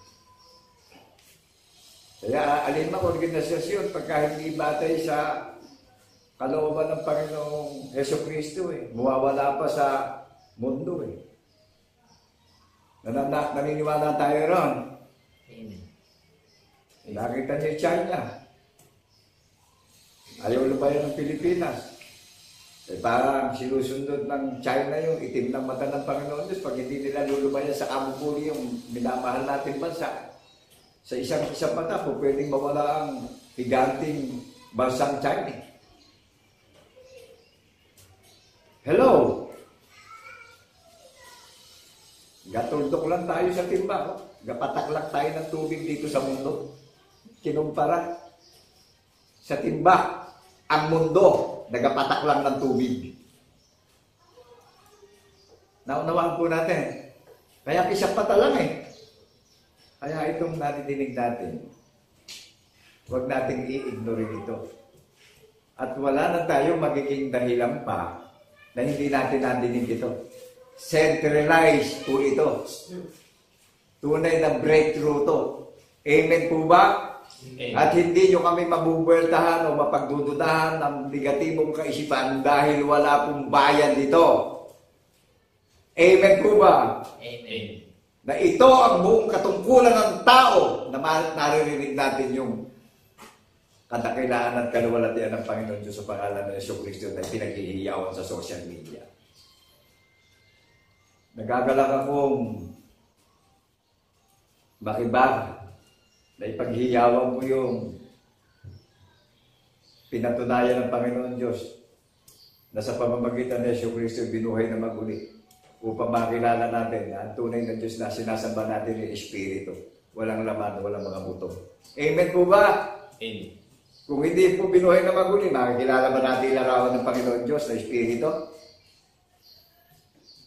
Kaya alin mang organisasyon pagka hindi batay sa kalooban ng Panginoong Jesucristo mawawala pa sa mundo Naniniwala tayo ron.
Amen.
Nakita niyo China. Ayaw lumayan ng Pilipinas. Parang sinusundot ng China yung itim ng mata ng Panginoon Diyos pag hindi nila lulubayan sa amupuli yung minamahal natin bansa. Sa isang mata po pwedeng mawala ang higanting bansang China. Hello! Gatuldok lang tayo sa timba. Gapataklak tayo ng tubig dito sa mundo. Kinumpara sa timba ang mundo. Nagapatak lang ng tubig. Naunawaan po natin. Kaya kisapata lang Kaya itong nadidinig natin, huwag nating i-ignore ito. At wala na tayo magiging dahilan pa na hindi natin nadidinig ito. Centralized po ito. Tunay na breakthrough to. Amen po ba? At hindi nyo kami mabubueltahan o mapagdududahan ng negatibong kaisipan dahil wala pong bayan dito. Amen po ba?
Amen.
Na ito ang buong katungkulan ng tao na naririnig natin yung kadakilaan at kaluwalhatian ng Panginoon Diyos sa pangalan ng Jesucristo na pinaghihiyawan sa social media. Nagagalak akong makibag na ipaghiyawan mo yung pinatunayan ng Panginoon Diyos na sa pamamagitan ng Jesucristo binuhay na maguli upang makilala natin na ang tunay na Diyos na sinasamba natin yung Espiritu. Walang laman, walang mga buto. Amen po ba?
Amen.
Kung hindi po binuhay na maguli, makikilala ba natin ilarawan ng Panginoon Diyos na Espiritu?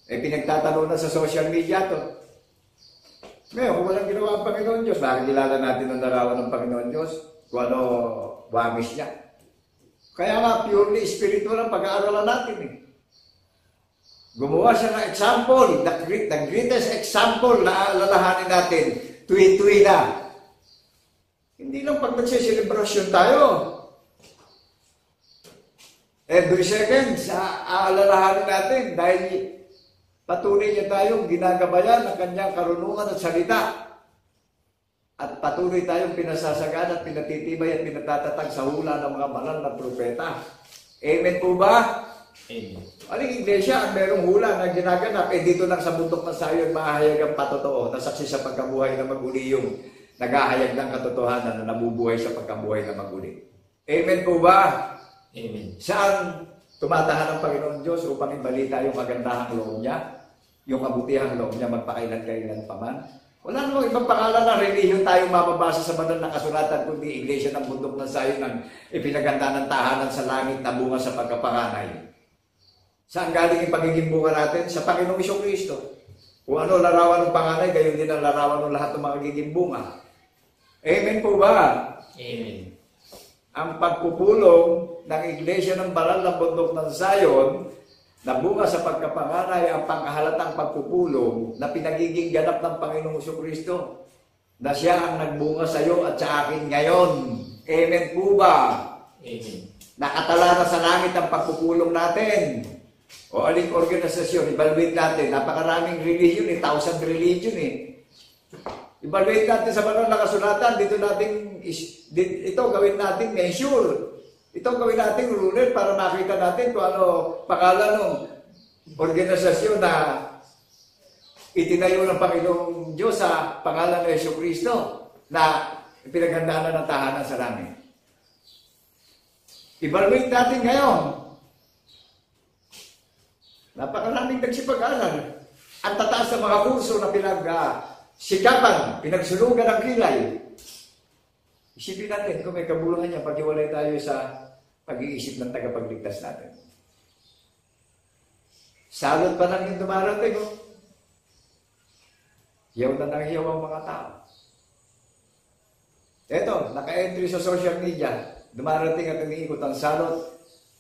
Pinagtatalunan sa social media to. Ngayon, kung walang ginawa ang Panginoon Diyos, makikilala natin ang larawan ng Panginoon Diyos kung ano wamis niya. Kaya nga, purely spiritual ang pag-aaralan natin Gumawa siya ng example, the greatest example na alalahanin natin, tuwi-tuwi na. Hindi lang pag nagsiselebrasyon tayo. Every second, aalalahanin natin dahil patuloy niya tayong ginagabayan ng kanyang karunungan at salita. At patuloy tayong pinasasagad at pinatitibay at pinatatatag sa hula ng mga banal na propeta. Amen po ba?
Amen.
Aling iglesia ang merong hula na ginaganap, dito lang sa bundok ng Sayon mahahayag ang patotoo, nasaksi sa pagkabuhay na maguli yung naghahayag ng katotohanan na nabubuhay sa pagkabuhay na maguli. Amen po ba?
Amen.
Saan tumatahan ang Panginoon Diyos upang ibalita yung magandahang loob niya, yung kabutihang loob niya magpakailan-kailan pa man? Wala namang ibang pangalan ng relihiyon tayong mababasa sa banal na kasulatan kundi Iglesia ng Bundok ng Zion ng ipinaganda ng tahanan sa langit na bunga sa pagkapanganay. Saan galing yung pagiging bunga natin? Sa Panginoong Kristo. Kung ano larawan ng panganay, gayon din ang larawan ng lahat ng magiging bunga. Amen po ba?
Amen.
Ang pagpupulong ng Iglesia ng banal na Bundok ng Zion na bunga sa pagkapanganay ang pangkahalatang pagpupulong na pinagiging ganap ng Panginoong Kristo na siya ang nagbunga sa iyo at sa akin ngayon. Amen po ba?
Amen.
Nakatala na sa langit ang pagpupulong natin. O aling organisasyon, evaluate natin. Napakaraming religion, 1,000 religion Evaluate natin sa banal na kasulatan. Ito gawin natin measure. Ito gawin natin ruler para makita natin kung ano pangalan ng organisasyon na itinayo ng Panginoong Diyos sa pangalan ng Jesucristo na pinaghandaan ng tahanan sa langit. Evaluate natin ngayon. Napakaraming nagsipag-aral. Ang tataas ng mga kurso na sikapan, pinagsulugan ng kilay. Isipin natin kung may kabuluhan niya pag-iwalay tayo sa pag-iisip ng tagapagligtas natin. Salot pa lang yung dumarating, Hiyaw na nang hiyaw ang mga tao. Eto, naka-entry sa social media, dumarating at umiikot ang salot,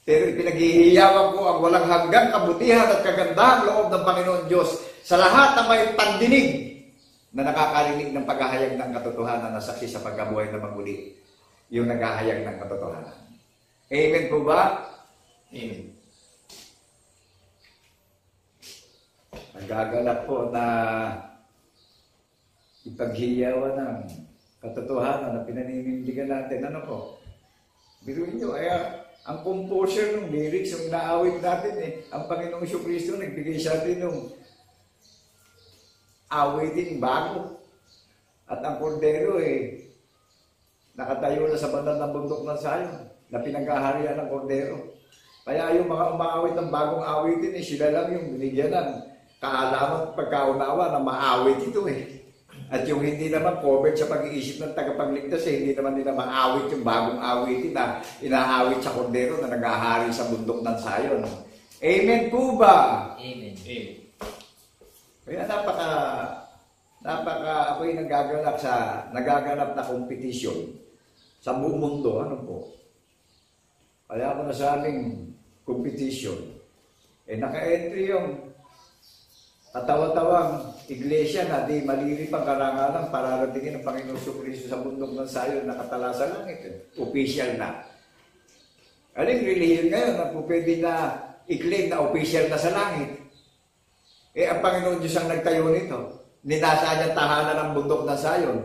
pero ipinaghihiyawan ko ang walang hanggang kabutihan at kagandahang loob ng Panginoon Diyos sa lahat ng may pandinig na nakakarinig ng paghahayag ng katotohanan na saksi sa pagkabuhay na maguli, yung naghahayag ng katotohanan. Amen po ba?
Amen.
Nagagalak po na ipaghiyawan ng katotohanan na pinaninindigan natin. Ano po? Biruin nyo, ang composer ng lyrics, yung naawit natin ang Panginoong Kristo nagbigay sa atin ng awitin bago. At ang kordero nakatayo na sa bandang ng bundok ng Zion na pinanghaharian ng kordero. Kaya yung mga umaawit ng bagong awitin, sila lang yung binigyan ng kaalaman at pagkaunawa na maawit ito At yung hindi naman covered sa pag-iisip ng tagapagligtas, hindi naman nila maawit yung bagong awitin na inaawit sa kordero na naghahari sa bundok ng Zion. Amen po ba?
Amen. Amen.
Kaya ako'y nagaganap na kompetisyon sa buong mundo. Ano po? Kaya ako nasabing competition. Naka-entry yung katawa-tawang iglesia na di malilipang karangalan para ratingin ng Panginoong Kristo sa bundok ng Zion na katala sa langit. Official na. Aling relihiyon ngayon na po pwede na i-claim na official na sa langit. Ang Panginoon Diyos ang nagtayo nito. Ninasa niya tahanan ng bundok ng Zion.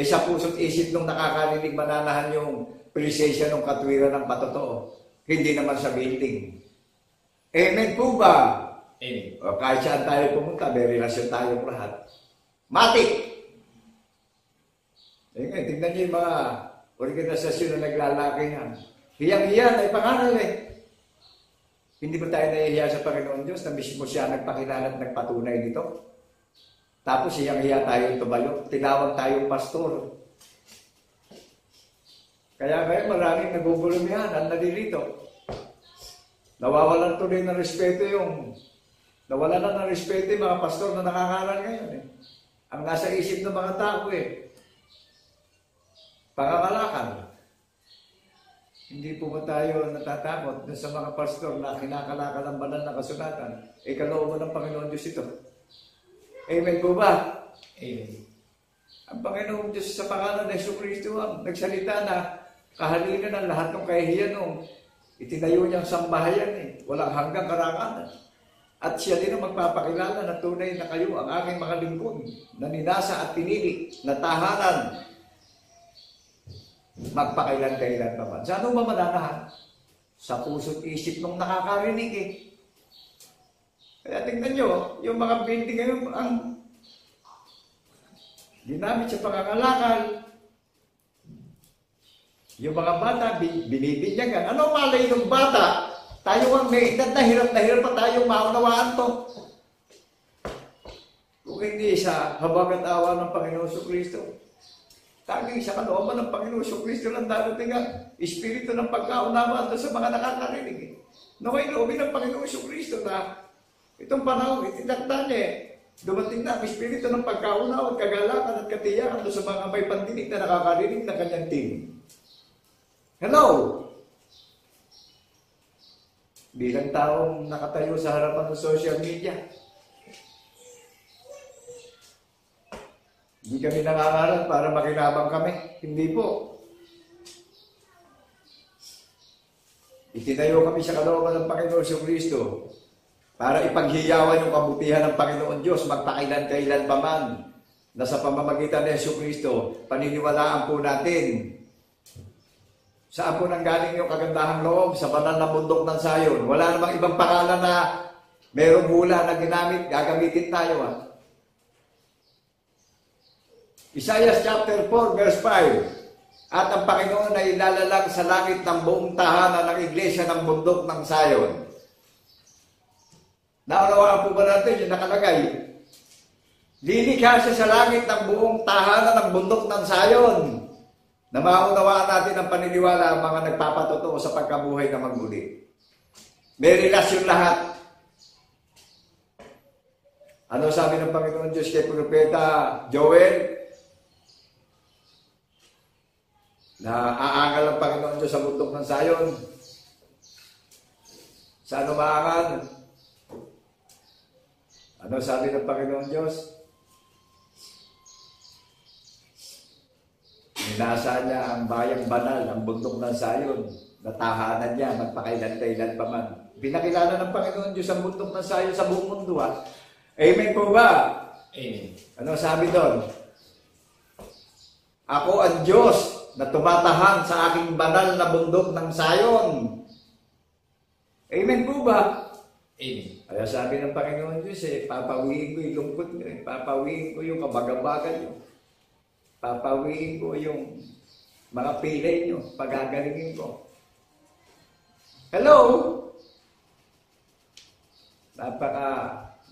Sa puso't isip nung nakakarinig mananahan yung presensya ng katwiran ng patotoo. Hindi naman sa building. Amen po ba?
Amen.
O kahit saan tayo pumunta, may relasyon tayong lahat. Matik! Tingnan niyo yung mga organisasyon na naglalakihan. Hiyang-hiyan ay pangalan Hindi ba tayo nahihiya sa Panginoon Diyos na mismo siya nagpakilala at nagpatunay nito? Tapos hiyang-hiya tayong tumayo, tinawag tayong pastor. Kaya maraming nagugulumihan, ang nalilito. Nawawalan tuloy ng respeto nawalan na ng respeto yung mga pastor na nakakaral ngayon Ang nasa isip ng mga tao pangangalakan. Hindi po ba tayo natatakot sa mga pastor na kinakalakal ang banal na kasulatan? Kalooban ng Panginoon Diyos ito. Amen po ba?
Amen.
Ang Panginoon Diyos sa pangalan ng Jesucristo ang nagsalita na kahalinan ng lahat ng kahihiyan itinayo niyang sambahayan walang hanggang karangalan. At siya din ang magpapakilala na tunay na kayo ang aking mga lingkod na ninasa at pinili na tahanan magpakailan-kailan pa man. Sa anong mamananahan? Sa puso't isip nung nakakarinig Kaya tingnan nyo, yung mga building ngayon ang ginamit sa pangangalakal. Yung mga bata, binibinyagan. Ano malay ng bata? Tayo ang may edad na hirap pa tayong maunawaan to. Kung kung hindi sa habag at awa ng Panginoon Kristo. Tanging sa kalooban ng Panginoon Kristo lang darating ang espiritu ng pagkaunawa sa mga nakakarinig. Naway loobin ng Panginoon Kristo na itong panahon, itinakda niya dumating na ang espiritu ng pagkaunawa at kagalakan at katiyakan sa mga may pandinig na nakakarinig ng kanyang tinig. Hello! Bilang taong nakatayo sa harapan ng social media, hindi kami nangangarap para makinabang kami. Hindi po. Itinayo kami sa kalooban ng Panginoon Kristo para ipaghiyawan yung kabutihan ng Panginoon Diyos magpakailan-kailan pa man na sa pamamagitan ng Yesu Kristo, paniniwalaan po natin. Saan po nanggaling yung kagandahang loob? Sa banal na bundok ng Sayon. Wala namang ibang pangalan na mayroong hula na ginamit, gagamitin tayo. Isaiah chapter 4 verse 5. At ang Panginoon ay ilalalang sa langit ng buong tahanan ng iglesia ng bundok ng Sayon. Naunawaan po ba natin yung nakalagay? Lilikha siya sa langit ng buong tahanan ng bundok ng Sayon. Na maunawaan natin ang paniniwala ang mga nagpapatotoo sa pagkabuhay na magmuli. May relasyon lahat. Ano sabi ng Panginoon Diyos kay Propeta Joel? Na aangal ang Panginoon Diyos sa bundok ng Sayon. Saan umaangal? Ano sabi ng Panginoon Diyos? Inasa niya ang bayang banal, ang bundok ng Sayon, na tahanan niya, magpakailan-kailan pa man. Pinakilala ng Panginoon Diyos ang bundok ng Sayon sa buong mundo. Amen po ba?
Amen.
Ano sabi doon? Ako ang Diyos na tumatahan sa aking banal na bundok ng Sayon. Amen po ba?
Amen.
Kaya sabi ng Panginoon Diyos, papawiin ko yung lungkot nyo, papawiin ko yung kabagabagan nyo. Papawiin ko yung mga pilay nyo, pagagalingin ko. Hello?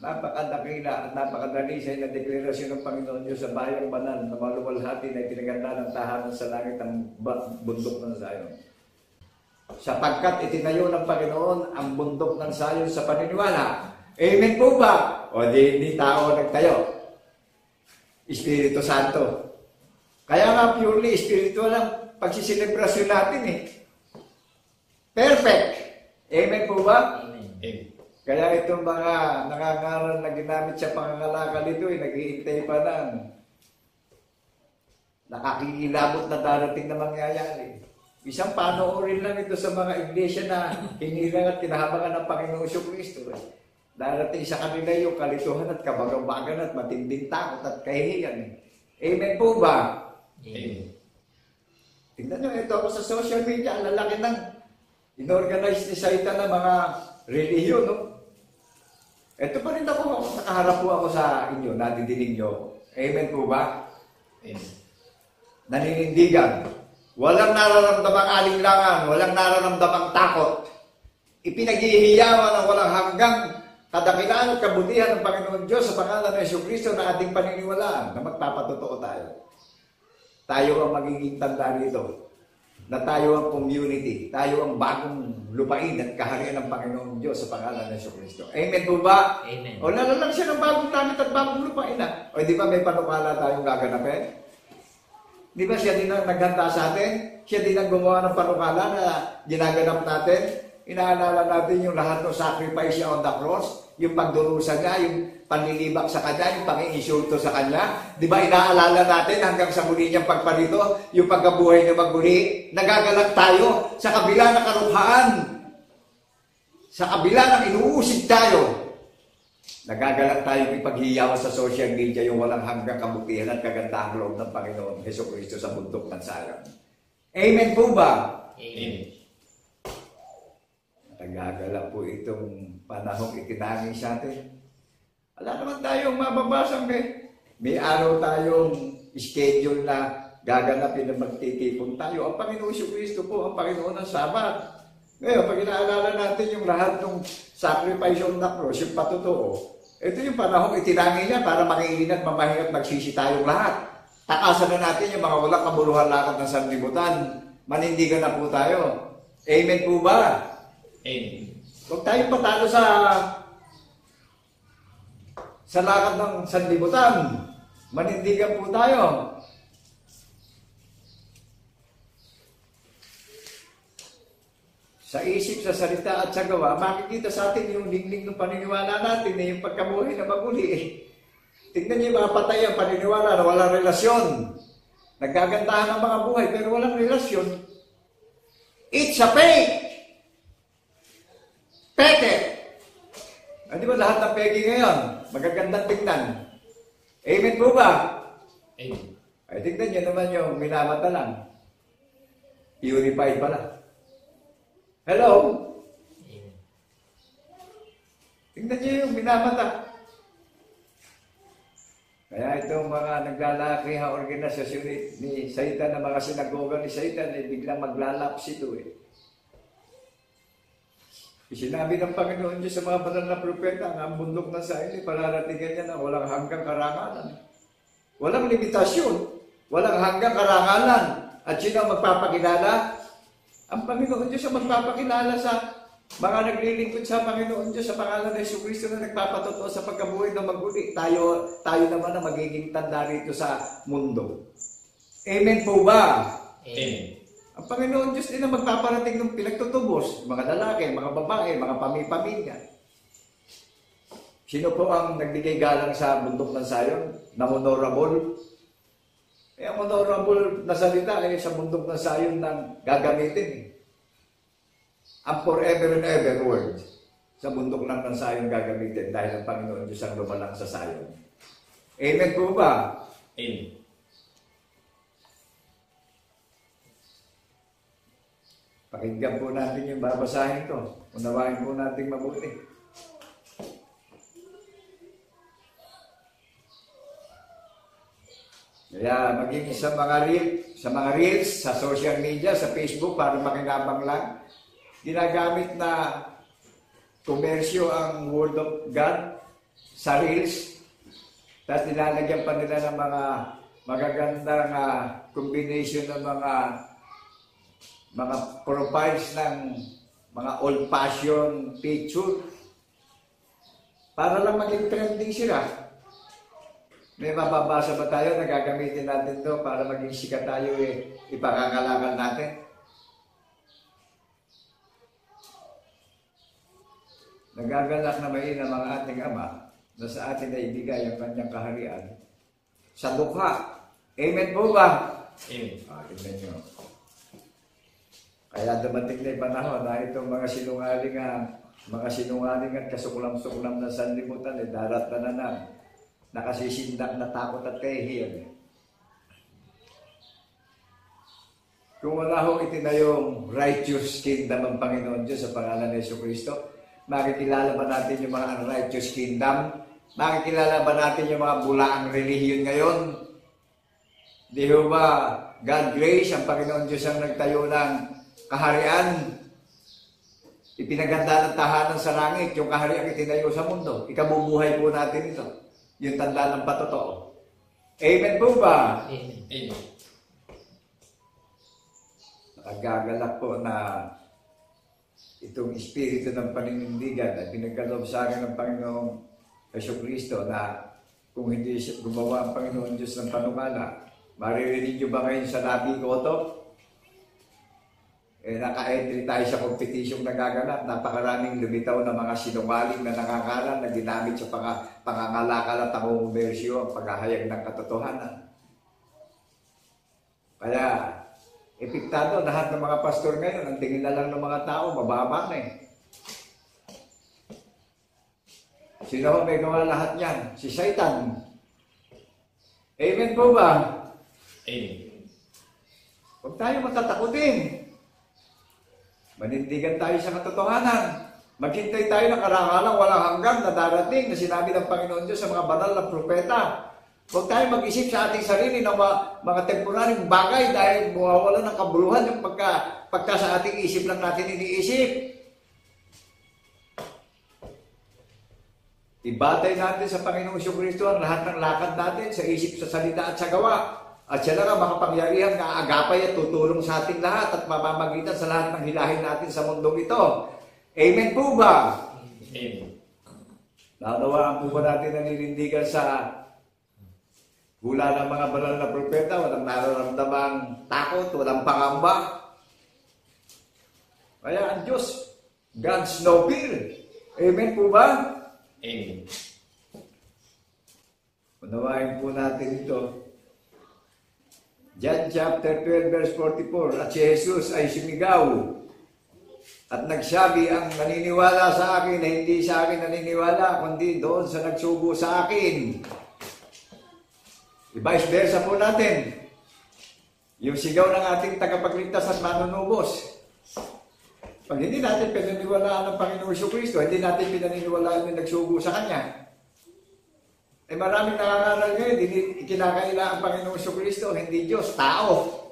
Napakadakila at napakadalisay na deklarasyon ng Panginoon Diyos sa bayang banal na maluwalhati na itinaganda ng tahanan sa langit ng bundok ng Sayon. Sapagkat itinayo ng Panginoon ang bundok ng Sayon sa paniniwala. Amen po ba? O di tao nagtayo. Espiritu Santo. Kaya nga purely spiritual ang pagsiselebrasyon natin Perfect. Amen po ba?
Amen.
Amen.
Kaya itong mga nangangaral na ginamit sa pangangalakal ito naghihintay pa ng nakakikilabot na darating na mangyayari. Isang panoorin lang ito sa mga iglesia na hinihilang at kinahabangan ng Panginoong Kristo. Darating sa kanila yung kalituhan at kabagabagan at matinding takot at kahihiyan. Amen po ba?
Amen.
Tingnan nyo, ito ako sa social media, ang lalaki ng inorganize ni Satan na mga relihiyon, no? Ito pa rin ako, nakaharap po ako sa inyo, nadidinig nyo. Amen po ba?
Amen.
Naninindigan. Walang nararamdamang alinlangan, walang nararamdamang takot. Ipinaghihiyawan ng walang hanggang kadakilaan at kabutihan ng Panginoon Diyos sa pangalan ng Jesucristo na ating paniniwalaan na magpapatotoo tayo. Tayo ang magiging tanda nito. Na tayo ang community. Tayo ang bagong lupain at kaharian ng Panginoon Diyos sa pangalan ng Jesucristo. Amen po ba?
Amen.
O nalalang siya ng bagong langit at bagong lupain O di ba may panukala tayong gaganapin? Di ba siya din ang naghanda sa atin? Siya din ang gumawa ng panukala na ginaganap natin? Inaalala natin yung lahat ng sacrifice niya on the cross, yung pagdurusa niya, yung panlilibak sa kanya, yung pang-iinsulto sa kanya. Di ba inaalala natin hanggang sa muli niyang pagparito, yung pagkabuhay niya magmuli? Nagagalak tayo sa kabila ng karuhaan, sa kabila ng inuusig tayo. Nagagalak tayo ipaghiyawan sa social media yung walang hanggang kabutihan at kagandahang loob ng Panginoon Jesucristo sa bundok ng Sayon. Amen po ba?
Amen.
Nagagala po itong panahong itinangin sa atin. Wala naman tayong mababasang may araw tayong schedule na gaganapin na magtitipon tayo. Ang Panginoon Kristo po, ang Panginoon ng Sabat. Ngayon, pag inaalala natin yung lahat ng sacrifice on the cross, yung patotoo, Ito yung panahon itinangin niya para makiingat, mamahingat, magsisi tayong lahat. Takasan na natin yung mga walang kabuluhan lakad ng sanlibutan. Manindigan na po tayo. Amen po ba?
Amen.
Huwag tayong patalo sa lakad ng sanlibutan. Manindigan po tayo. Sa isip, sa salita at sa gawa, makikita sa atin yung dingding ng paniniwala natin na yung pagkabuhay na maguli. Tingnan niyo yung mga patay ang paniniwala na walang relasyon. Nagagandahan ang mga buhay pero walang relasyon. It's a fake! Peke! Di ba lahat ng peke ngayon? Magagandang tingnan. Amen po ba?
Amen.
Ay tingnan niyo naman yung minamata lang. Purified pala. Hello?
Amen.
Tingnan niyo yung minamata. Kaya itong mga naglalaki ang organisasyon ni Satan, na mga sinagoga ni Satan, biglang maglalaps ito Sinabi ng Panginoon Diyos sa mga banal na propeta, ang bundok na sa ili, pararatingan niya na walang hanggang karangalan. Walang limitasyon. Walang hanggang karangalan. At sino ang magpapakilala? Ang Panginoon Diyos ang magpapakilala sa mga naglilingkod sa Panginoon Diyos sa pangalan ng Jesucristo na nagpapatotoo sa pagkabuhay na maguli. Tayo naman ang magiging tanda rito sa mundo. Amen po ba?
Amen.
Ang Panginoon Diyos din ang magpaparating ng pinagtutubos. Mga lalaki, mga babae, mga pamilya. Sino po ang nagbigay galang sa bundok ng Sayon? Na honorable? Ang honorable na salita ay sa bundok ng Sayon nang gagamitin. Ang forever and ever word sa bundok lang ng Sayon gagamitin dahil ang Panginoon Diyos ang lumalang sa Sayon. Amen po ba?
Amen.
Pakinggan po natin yung babasahin ko. Unawain po natin mabuti. Kaya maging sa mga reels, sa social media, sa Facebook, para makinabang lang, ginagamit na komersyo ang Word of God sa reels. Tapos nilalagyan pa nila ng mga magagandang combination ng mga profiles ng mga old-fashioned picture para lang maging trending sila. May mababasa ba tayo na gagamitin natin to para maging sikat tayo ipakakalakan natin? Nagagalak na may ng mga ating Ama na sa atin na ibigay ang kanyang kaharian sa dukha. Amen po ba?
Amen.
Tignan nyo. Kaya dumating na yung panahon na itong mga sinungaling at kasukulam-sukulam na sanlibutan darat na nakasisindak na takot at kahihiyan. Kung wala hong itinayong righteous kingdom ng Panginoon Diyos sa pangalan ng Jesucristo, makikilala ba natin yung mga unrighteous kingdom? Makikilala ba natin yung mga bulaang relihiyon ngayon? Di ba God grace, ang Panginoon Diyos ang nagtayo ng kaharian, ipinaganda ng tahanan sa langit, yung kaharian itinayo sa mundo. Ikabubuhay po natin ito. Yung tanda ng patotoo. Amen po ba?
Amen. Amen.
Nagagalak po na itong espiritu ng paninindigan ay pinagkaloob sa akin ng Panginoong Jesucristo na kung hindi gumawa ang Panginoon Diyos ng panukala, maririnig nyo ba ngayon sa labi ko ito? Naka-entry tayo sa competition na gaganap. Napakaraming lumitaw na mga sinungaling na nakakalan na ginamit sa pangangalakal at konbersyon ang paghahayag ng katotohanan. Kaya, epiktado lahat ng mga pastor ngayon. Ang tingin na lang ng mga tao, mababa na Sino may gawa lahat yan? Si Satan. Amen po ba?
Amen.
Huwag tayo matatakutin. Manindigan tayo sa katotohanan. Maghintay tayo ng karangalang walang hanggang na darating na sinabi ng Panginoon Diyos sa mga banal na propeta. Huwag tayo mag-isip sa ating sarili ng mga temporaryong bagay dahil mawawala ng kabuluhan yung pagka sa ating isip lang natin iniisip. Ibatay natin sa Panginoong Jesucristo ang lahat ng lakad natin sa isip, sa salita at sa gawa. At siya na nga makapangyarihan na agapay at tutulong sa ating lahat at mamamagitan sa lahat ng hilahin natin sa mundong ito. Amen po ba?
Amen.
Naunawaan po ba natin naninindigan sa hula ng mga banal na propeta? Walang nararamdamang takot, walang pangamba. Kaya ang Diyos, God's no fear. Amen po ba?
Amen.
Unawain po natin ito. John chapter 12 verse 44. At si Jesus ay sumigaw at nagsabi, ang naniniwala sa akin na hindi sa akin naniniwala, kundi doon sa nagsugo sa akin. Vice versa po natin. Yung sigaw ng ating tagapagligtas at manunubos. Pag hindi natin pinaniniwalaan ng Panginoong Jesucristo, hindi natin pinaniniwalaan yung nagsugo sa Kanya. Eh maraming nangangaral ngayon, kinakaila ang Panginoong Jesucristo, hindi Diyos, tao.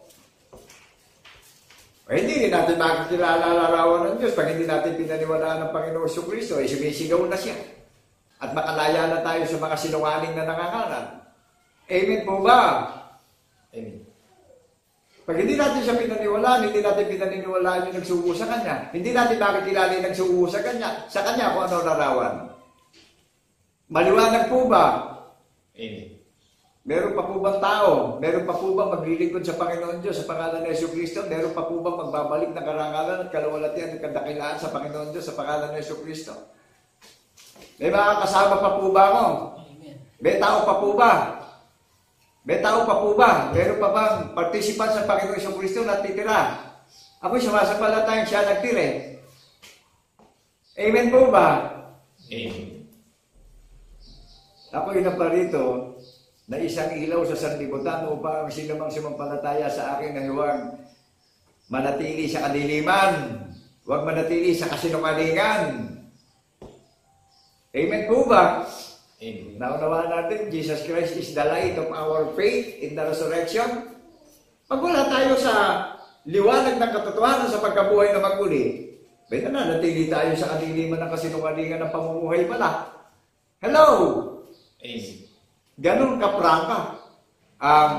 Eh hindi natin makikilala larawan ng Diyos pag hindi natin pinaniniwalaan ng Panginoong Jesucristo, eh sumisigaw na siya. At makalaya na tayo sa mga sinungaling na nangangaral. Amen po ba?
Amen.
Pag hindi natin siya pinaniwalaan, hindi natin pinaniniwalaan yung nagsugo sa Kanya, hindi natin makikilala yung nagsugo sa Kanya kung ano larawan. Maliwanag po ba?
Amen.
Meron pa po bang tao? Meron pa po bang maglilingkod sa Panginoon Diyos sa pangalan ng Jesucristo? Meron pa po bang magbabalik ng karangalan at kaluwalhatian at kadakilaan sa Panginoon Diyos sa pangalan ng Jesucristo? May mga kasama pa po ba ako? May tao pa po ba? May tao pa po ba? Meron pa bang participant sa Panginoong Jesucristo na titira? Ako'y sumasampalatayang siya nagtire. Amen po ba?
Amen.
Ako'y naparito na isang ilaw sa sanlibutan upang sino mang sumampalataya sa akin na huwag manatili sa kadiliman, huwag manatili sa kasinungalingan. Amen po ba?
Amen.
Naunawaan natin, Jesus Christ is the light of our faith in the resurrection. Pag wala tayo sa liwanag ng katotohanan sa pagkabuhay na maguli, may nananatili tayo sa kadiliman ng kasinungalingan ng pamumuhay pala. Hello!
Amen.
Ganun kaprangka ang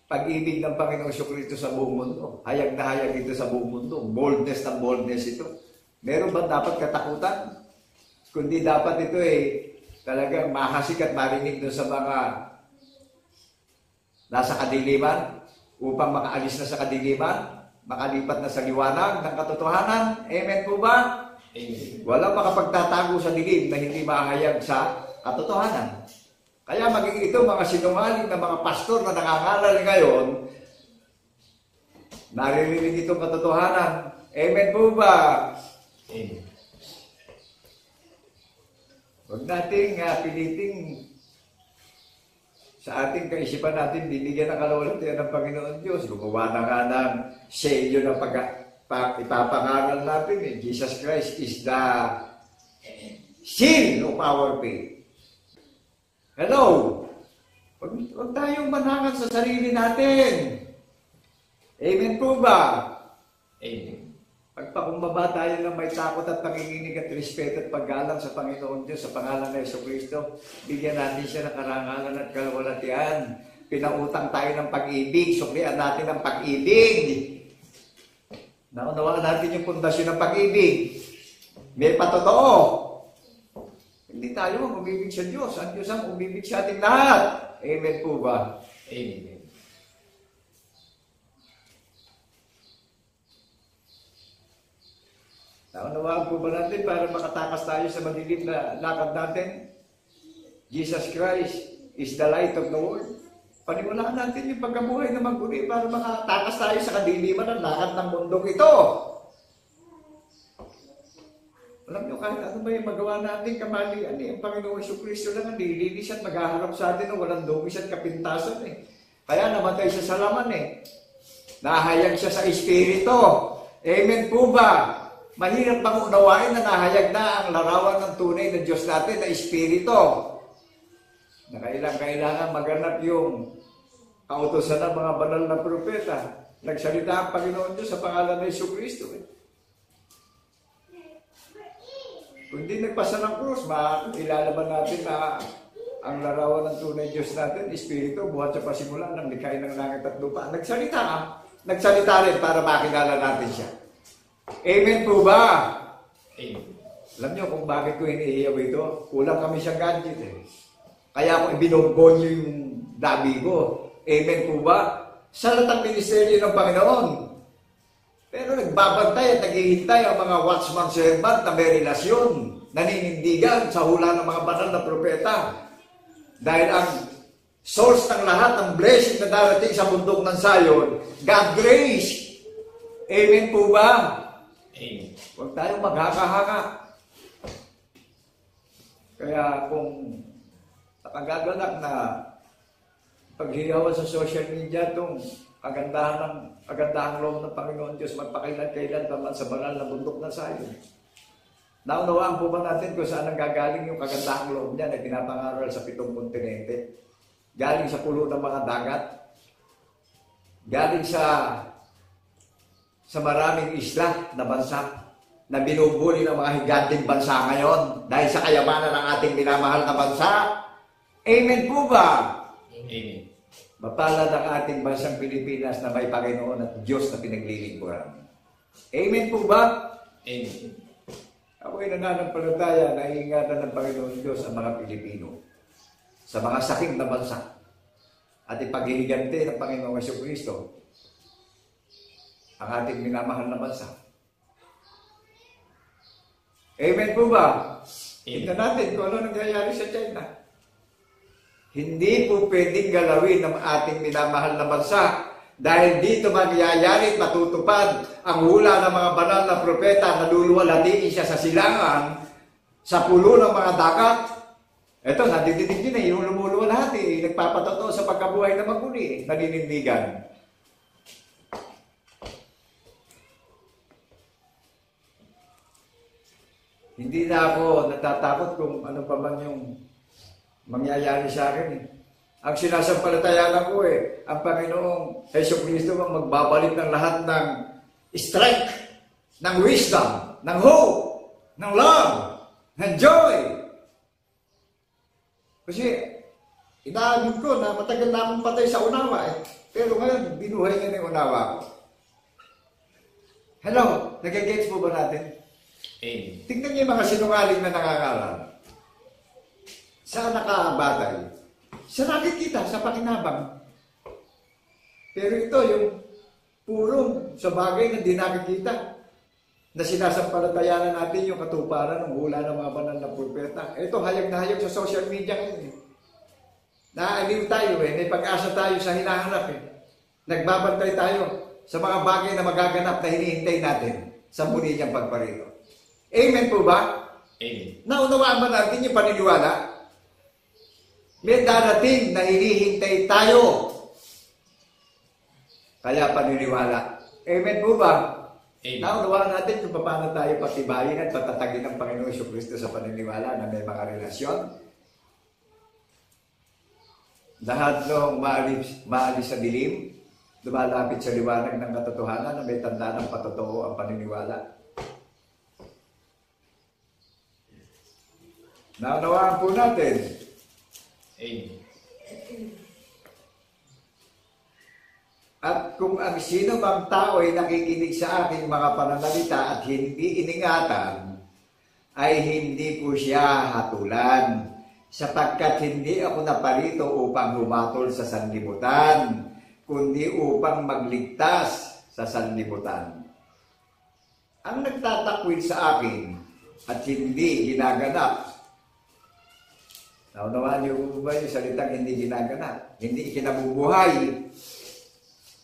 pag-ibig ng Panginoong Jesucristo sa buong mundo. Hayag na hayag ito sa buong mundo. Boldness ng boldness ito. Meron ba dapat katakutan? Kundi dapat ito talagang mahasik at marinig doon sa mga nasa kadiliman upang makaalis na sa kadiliman, makalipat na sa liwanag ng katotohanan. Amen po ba?
Amen.
Walang makapagtatago sa dilim na hindi mahayag sa katotohanan. Kaya maging ito mga sinungaling na mga pastor na nangangaral ngayon, naririnig itong katotohanan. Amen po ba?
Amen.
Huwag nating piliting sa ating kaisipan natin bibigyan ng kaluwalhatian ng Panginoon Diyos. Gumawa na nga ng selyo na ipapangaral natin. Jesus Christ is the seal of our faith. Hello! Huwag tayong manangan sa sarili natin. Amen po ba?
Amen.
Pagpakumbaba tayo ng may takot at panginginig at respeto at paggalang sa Panginoon Diyos sa pangalan ng Jesucristo, bigyan natin siya ng karangalan at kaluwalhatian. Pinautang tayo ng pag-ibig, suklian natin ng pag-ibig. Naunawaan natin yung pundasyon ng pag-ibig. May patotoo. Hindi tayo ang umibig sa Diyos. Ang Diyos ang umibig sa ating lahat. Amen po ba?
Amen.
Naunawaan po ba natin para makatakas tayo sa madilim na lakad natin? Jesus Christ is the light of the world. Paniwalaan natin yung pagkabuhay na maguli para makatakas tayo sa kadiliman ng lakad ng mundong ito. Alam nyo, kahit ano ba yung magawa natin, kamalian ang Panginoong Jesucristo lang ang nililinis at maghaharap sa atin na walang dungis at kapintasan Kaya namatay siya sa laman Nahayag siya sa Espiritu. Amen po ba? Mahirap bang unawain na nahayag na ang larawan ng tunay na Diyos natin na Espiritu? Na kailangan maganap yung kautosan ng mga banal na propeta. Nagsalita ang Panginoon Diyos sa pangalan ng Jesucristo. Kung hindi nagpasa ng krus, ilalaban natin na ang larawan ng tunay Diyos natin, Espiritu, buhat sa pasimulan ng likhain ng langit at lupa. Nagsalita rin para makilala natin siya. Amen po ba?
Amen.
Alam niyo kung bakit ko hinihiyaw ito? Kulang kami sa gadget eh. Kaya ako ibinobonyo yung dabi ko. Amen po ba? Sa latang ministeryo ng Panginoon. Pero nagbabantay at naghihintay ang mga watchman servant na may relasyon, naninindigan sa hula ng mga banal na propeta. Dahil ang source ng lahat ng blessing na darating sa bundok ng Zion, God grace. Amen po ba?
Amen.
Huwag tayong maghaka-haka. Kaya kung nakagagalak na paghihawan sa social media itong kagandahang loob ng Panginoon Diyos magpakailan-kailan naman sa banal na bundok ng Zion. Naunawaan po ba natin kung saan ang gagaling yung kagandahang loob niya na pinapangaral sa 7 kontinente? Galing sa pulo ng mga dagat? Galing sa maraming isla na bansa na binubuli ng mga higanting bansa ngayon dahil sa kayamanan ng ating minamahal na bansa? Amen po ba?
Amen.
Mapalad ang ating bansang Pilipinas na may Panginoon at Diyos na pinaglilingkuran. Amen po ba?
Amen.
Ako'y nananampalataya na iingatan ng Panginoon Diyos ang mga Pilipino sa mga sakim na bansa at ipaghihiganti ng Panginoong Jesucristo ang ating minamahal na bansa. Amen po ba? Tingnan natin kung ano nangyayari sa China. Hindi po pwedeng galawin ng ating minamahal na bansa dahil dito mangyayari at matutupad ang hula ng mga banal na propeta na luluwalhatiin siya sa silangan sa pulo ng mga dagat. Ito, nadidinig nyo na yung lumuluwalhati, nagpapatotoo sa pagkabuhay na maguli, naninindigan. Hindi na ako natatakot kung ano pa man yung mangyayari sa akin eh. Ang sinasampalatayaan ko ang Panginoong Jesucristo ang magbabalik ng lahat ng strength, ng wisdom, ng hope, ng love, ng joy. Kasi inaamin ko na matagal na akong patay sa unawa eh. Pero ngayon, binuhay niya na yung unawa ko. Hello, nagigets po ba natin?
Amen.
Tingnan niyo yung mga sinungaling na nangangaral. Saan nakabatay? Sa nakikita, sa pakinabang. Pero ito, yung purong sa bagay na di nakikita, na sinasampalatayanan natin yung katuparan ng hula ng mga banal na propeta. Ito, hayag na hayag sa social media ngayon. Naaliw tayo may pag-asa tayo sa hinahanap Nagbabantay tayo sa mga bagay na magaganap na hinihintay natin sa muli niyang pagparito. Amen po ba?
Amen.
Naunawaan ba natin yung paniniwala? May darating na hinihintay tayo. Kaya paniniwala. Amen po ba?
Amen.
Naunawaan natin kung paano tayo patibayin at patatagin ng Panginoon Jesucristo sa paniniwala na may mga relasyon. Lahat nung maalis sa dilim, lumalapit sa liwanag ng katotohanan na may tanda ng patotoo ang paniniwala. Naunawaan po natin.
Amen.
At kung ang sino bang tao ay nakikinig sa aking mga pananalita at hindi iningatan, ay hindi po siya hatulan, sapagkat hindi ako naparito upang humatol sa sanlibutan, kundi upang magligtas sa sanlibutan. Ang nagtatakwil sa akin at hindi ginaganap. Naunawaan niyo ba yung salitang hindi ginaganap? Hindi ikinabubuhay.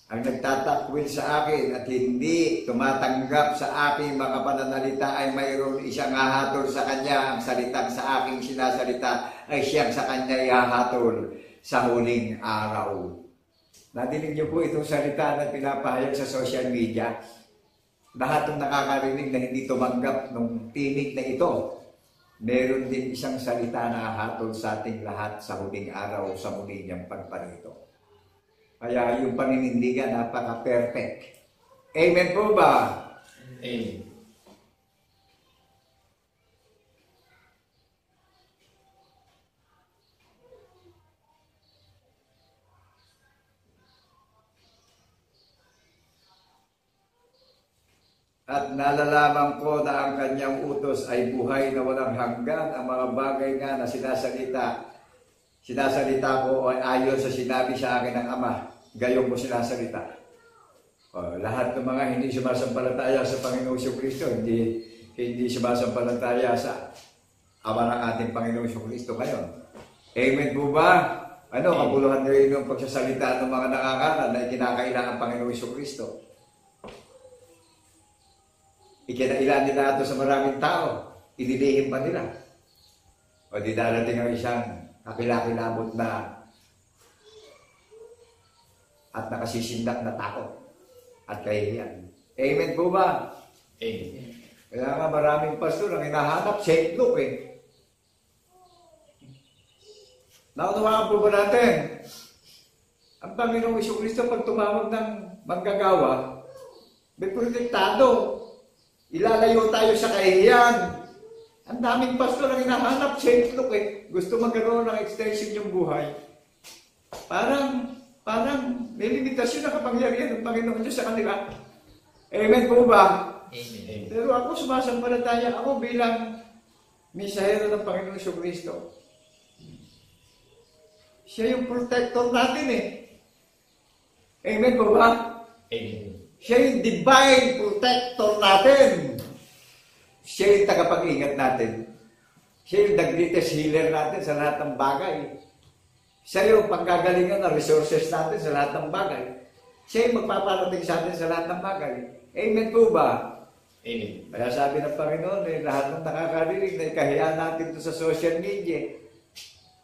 Ang nagtatakwil sa akin at hindi tumatanggap sa aking mga pananalita ay mayroon isang hahatol sa kanya. Ang salitang sa aking sinasalita ay siyang sa kanya ihahatol sa huling araw. Nadinig niyo po itong salita na pinapahayag sa social media. Lahat ng nakakarinig na hindi tumanggap ng tinig na ito, meron din isang salita na hahatol sa ating lahat sa huling araw sa muli niyang pagparito. Kaya yung paninindigan napaka-perfect. Amen po ba?
Amen.
At nalalaman ko na ang kanyang utos ay buhay na walang hanggan. Ang mga bagay nga na sinasalita ko ay ayon sa sinabi sa akin ng Ama. Gayon ko sinasalita. Lahat ng mga hindi sumasampalataya sa Panginoong Kristo, hindi sumasampalataya sa Ama ng ating Panginoong Kristo ngayon. Amen po ba? Ano, kabuluhan rin yung pagsasalita ng mga nakakanan na ikinakailangan ng Panginoong Kristo. Ikinailan nila ito sa maraming tao. Inilihim pa nila. O di darating ang isang kakilakilabot na at nakasisindak na takot at kahihiyan. Amen po ba?
Amen.
Kaya nga maraming pastor ang hinahanap, St. Luke eh. Naunawaan po ba natin? Ang Panginoong Kristo pag tumawag ng manggagawa, may protektado. Ilalayo tayo sa kahihiyan. Ang daming pastor ang hinahanap, St. Luke eh. Gusto magkaroon ng extension yung buhay. Parang may limitasyon na kapangyarihan ng Panginoon Diyos sa kanila. Amen po ba?
Amen.
Pero ako sumasampalataya, ako bilang misahero ng Panginoon Kristo. Siya yung protector natin eh. Amen po ba?
Amen.
Siya yung divine protector natin. Siya yung tagapag-ingat natin. Siya yung the greatest healer natin sa lahat ng bagay. Siya yung panggagalingan ng resources natin sa lahat ng bagay. Siya yung magpaparating sa atin sa lahat ng bagay. Amen po ba?
Amen.
Kaya sabi ng Panginoon, lahat ng nakakarinig na ikahiyan natin ito sa social media.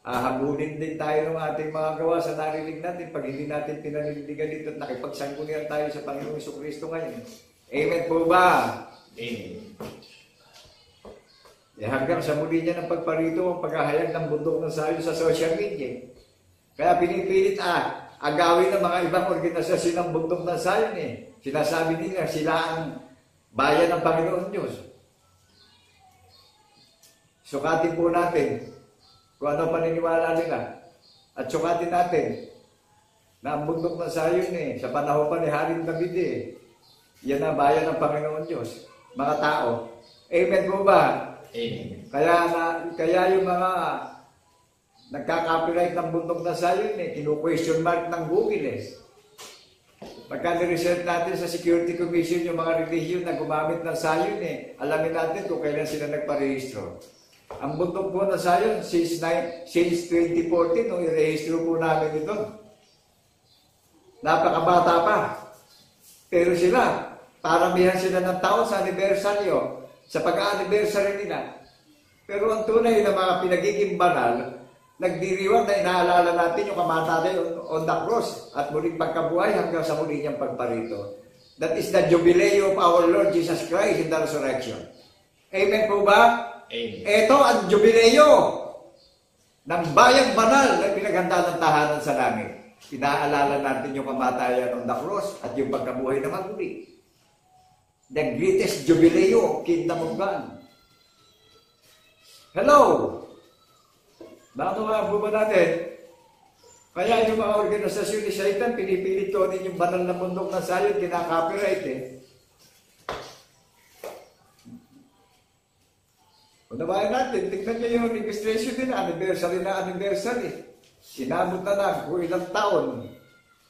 Habulin din tayo ng ating mga gawa sa narinig natin pag hindi natin pinaninindigan dito at nakipagsangkunian tayo sa Panginoong Kristo ngayon. Amen po ba?
Amen.
Hanggang sa muli niya ng pagparito ang paghahayag ng bundok ng sayo sa social media. Kaya pinipilit agawin ng mga ibang organisasyon ng bundok ng sayo Sinasabi nila sila ang bayan ng Panginoon Diyos. Sukatin po natin kung ano paniniwala nila. At sukatin natin na ang bundok ng sayon sa panahon pa ni Haring David yan ang bayan ng Panginoon Diyos. Mga tao. Amen po ba?
Amen.
Kaya yung mga nagka-copyright ng bundok ng sayon kinu-question mark ng Google Pagka ni-research natin sa Security Commission yung mga relihiyon na gumamit ng sayon alamin natin kung kailan sila nagparehistro. Ang bundok po na sayon, since 2014, i-rehistro po namin ito. Napakabata pa. Pero sila, paramihan sila ng taon sa anibersaryo, sa pag-anniversary nila. Pero ang tunay na mga pinagiging banal, nagdiriwang na inaalala natin yung kamatayan on the cross at muling pagkabuhay hanggang sa muli niyang pagparito. That is the jubilee of our Lord Jesus Christ in the resurrection. Amen po ba?
Amen.
Ito ang jubileo ng bayang banal na pinaghanda ng tahanan sa langit. Inaalala natin yung kamatayan on the cross at yung pagkabuhay na maguli. The greatest jubileo of Kingdom of God. Hello! Nakuha po ba natin? Kaya yung mga organisasyon ni Satan, pinipilit ko din yung banal na bundok ng sayon, kinaka-copyright Unawain natin, tignan niyo yung registration din, anniversary. Sinabot na kung ilang taon.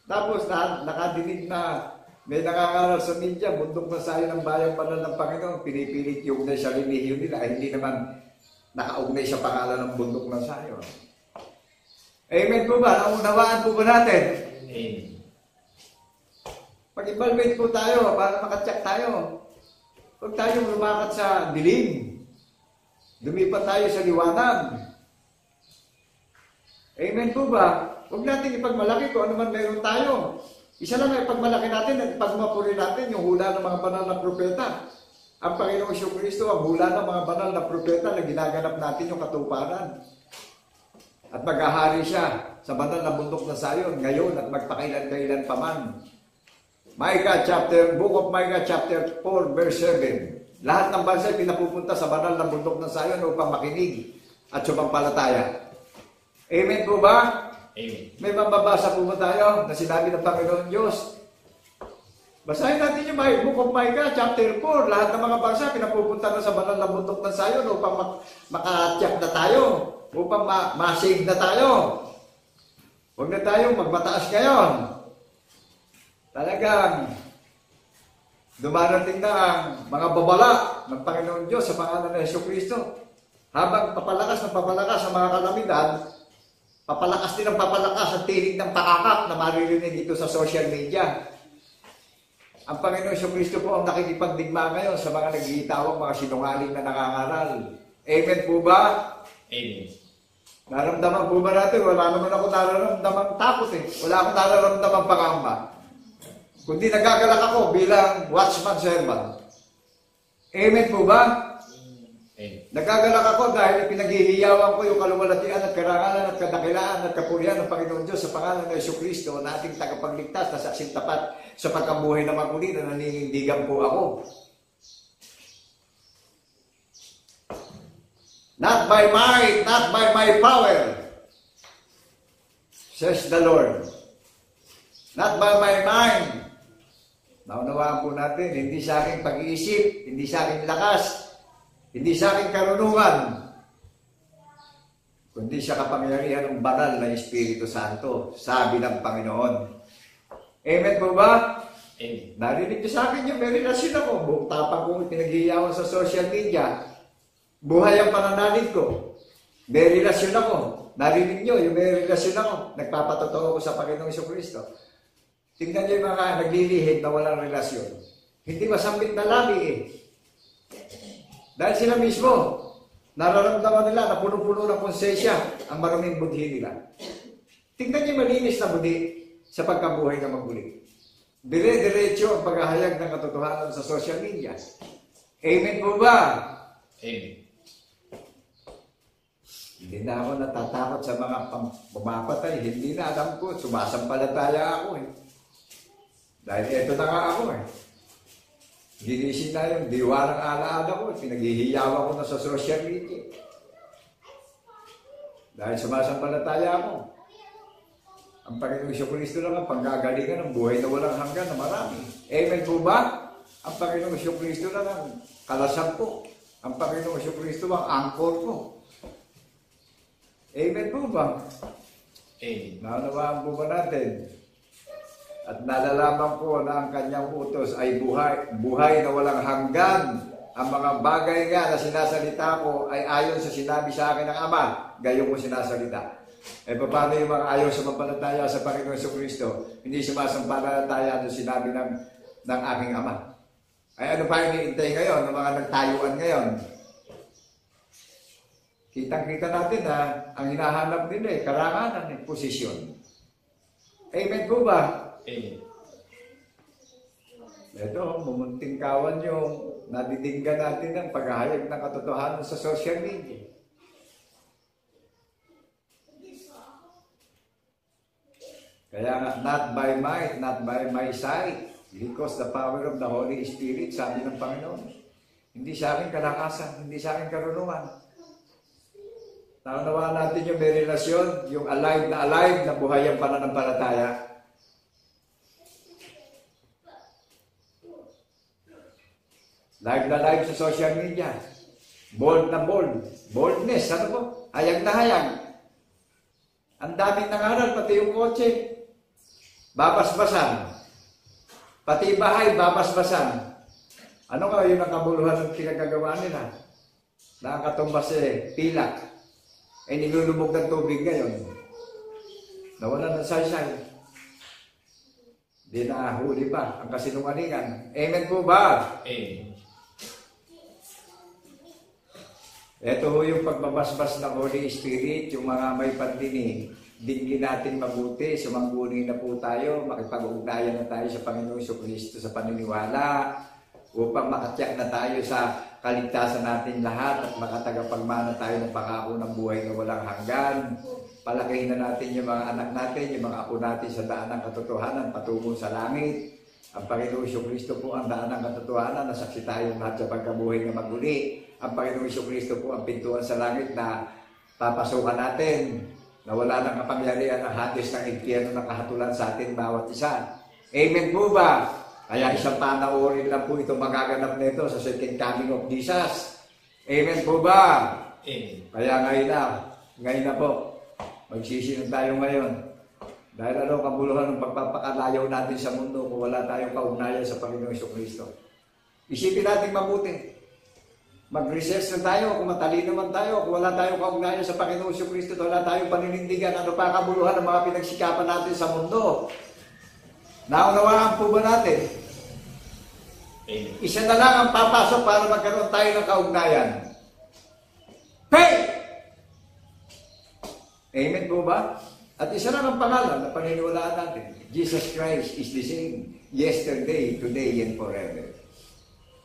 Tapos nakadinig na may nakakaral sa media, bundok na sayo ng bayang banal ng Panginoon, pinipilit yung na sa relihiyon nila, hindi naman nakaugnay sa pangalan ng bundok ng sayo. Amen po ba? Naunawaan po ba natin?
Amen.
Pag-evaluate po tayo, para makatsak tayo. Huwag tayong lumakat sa dilim. Lumipat tayo sa liwanag. Amen po ba? Huwag natin ipagmalaki kung ano man meron tayo. Isa lang na ipagmalaki natin at ipagmapuri natin yung hula ng mga banal na propeta. Ang Panginoong Kristo ang hula ng mga banal na propeta na ginaganap natin yung katuparan. At maghahari siya sa banal na bundok na sayon ngayon at magpakailan-kailan pa man. Book of Micah chapter 4 verse 7. Lahat ng bansa ay pinapupunta sa banal na bundok ng sayon upang makinig at sumampalataya. Amen po ba?
Amen.
May mababasa po ba tayo na sinabi ng Panginoon Diyos Basahin natin yung Book of Micah, chapter 4. Lahat ng mga bansa pinapupunta na sa banal na bundok ng Zion upang makatiyak na tayo, upang ma-save na tayo. Huwag na tayong magmataas ngayon. Talagang dumarating na ang mga babala ng Panginoon Diyos sa pangalan ng Jesucristo. Habang papalakas ng papalakas ang mga kalamidad, papalakas din ang papalakas ang tinig ng pakakap na maririnig ito sa social media. Ang Panginoon Jesucristo po ang nakikipagdigma ngayon sa mga nagigitawang mga sinungaling na nangangaral. Amen po ba?
Amen.
Naramdaman po ba natin? Wala naman ako nararamdaman takot eh. Wala akong nararamdaman pangamba. Kundi nagagalak ako bilang watchman servant. Amen po ba?
Amen.
Nagagalak ako dahil pinaghihiyawan ko yung kaluwalhatian at karangalan at kadakilaan at kapurihan ng Panginoon Diyos sa pangalan ng Jesucristo na ating tagapagligtas na saksing tapat sa pagkabuhay na maguli na naninindigan po ako. Not by might, not by my power, says the Lord. Not by my mind. Naunawaan po natin, hindi sa aking pag-iisip, hindi sa aking lakas, hindi sa aking karunungan, kundi sa kapangyarihan ng banal na Espiritu Santo, sabi ng Panginoon. Amen po ba?
Amen.
Narinig niyo sa akin yung may relasyon ako. Buong tapang kong pinaghihiyawan sa social media. Buhay ang pananalig ko. May relasyon ako. Narinig niyo yung may relasyon ako. Nagpapatotoo ko sa Panginoong Jesucristo. Tingnan niyo yung mga naglilihid na walang relasyon. Hindi masambit na labi eh. Dahil sila mismo, nararamdaman nila na puno-puno ng konsensya ang maruming budhi nila. Tingnan niyo malinis na budhi sa pagkabuhay na maguli. Dire-diretso ang paghahayag ng katotohanan sa social media. Amen po ba?
Amen.
Hindi na ako natatakot sa mga pumapatay. Hindi na alam ko. Sumasampalataya ako eh. Dahil eto na nga ako eh. Ginising na yung diwarang alaala ko. Pinaghihiyawa ko na sa social media. Dahil sumasampalataya ako. Ang Panginoong Jesucristo lang ang panggagalingan ng buhay na walang hanggan na marami. Amen po ba? Ang Panginoong Jesucristo lang ang kalasan ko. Ang Panginoong Jesucristo ang angkor ko. Amen po ba?
Amen.
Naunawaan po ba natin? At nalalaman ko na ang kanyang utos ay buhay na walang hanggan. Ang mga bagay nga na sinasalita ko ay ayon sa sinabi sa akin ng Ama. Gayon ko sinasalita. Eh paano yung mga ayaw sumampalataya sa Panginoon Jesucristo? Hindi sumasampalataya doon sinabi ng aking Ama. Ay ano pa yung iniintay ngayon ng mga nagtayuan ngayon? Kitang-kita natin na ang hinahanap nila eh, karanganan eh, posisyon. Amen po ba?
Amen.
Ito, mumunting kawan yung nadidinggan natin ng paghahayag ng katotohanan sa social media. Kaya nga, not by might, not by my sight, because the power of the Holy Spirit, sabi ng Panginoon. Hindi sa akin kalakasan, hindi sa akin karunungan. Naunawaan natin yung may relasyon, yung alive na buhay ang pananampalataya. Live na live sa social media. Bold na bold. Boldness, ano po? Hayag na hayag. Ang daming nangaral, pati yung kotse. Babasbasan. Pati bahay, babasbasan. Ano nga yung nakabuluhan ng pinagagawa nila? Nakakatumbas pilak. Ay nilulubog ng tubig ngayon. Nawala ng saysay. Di na huli pa ang kasinungalingan. Amen po ba?
Amen.
Ito ho yung pagbabasbas ng Holy Spirit, yung mga may pandinig. Dinggin natin mabuti, sumangguni na po tayo, makipag-ugnayan na tayo sa Panginoong Jesucristo sa paniniwala, upang makatiyak na tayo sa kaligtasan natin lahat at makatagapagmana tayo ng pangako ng buhay na walang hanggan. Palakihin na natin yung mga anak natin, yung mga apo natin sa daan ng katotohanan patungo sa langit. Ang Panginoong Jesucristo po ang daan ng katotohanan na saksi tayong lahat sa pagkabuhay na maguli. Ang Panginoong Jesucristo po ang pintuan sa langit na papasukan natin, na wala nang kapangyarihan ng hadis ng impyerno na kahatulan sa atin bawat isa. Amen po ba? Kaya isang panauhin lang po ito magaganap nito sa second coming of Jesus. Amen po ba?
Amen.
Kaya ngayon na po, magsisinong tayo ngayon. Dahil kabuluhan ng pagpapakalayaw natin sa mundo kung wala tayong kaugnayan sa Panginoong Jesucristo. Isipin natin mabuti. Mag-research na tayo kung matalino man tayo, kung wala tayong kaugnayan sa Panginoong Jesucristo, wala tayong paninindigan, ano pa kabuluhan ng mga pinagsikapan natin sa mundo. Naunawaan po ba natin?
Amen.
Isa na lang ang papasok para magkaroon tayo ng kaugnayan. Faith! Amen po ba? At isa lang ang pangalan na paniniwalaan natin. Jesus Christ is the same yesterday, today, and forever.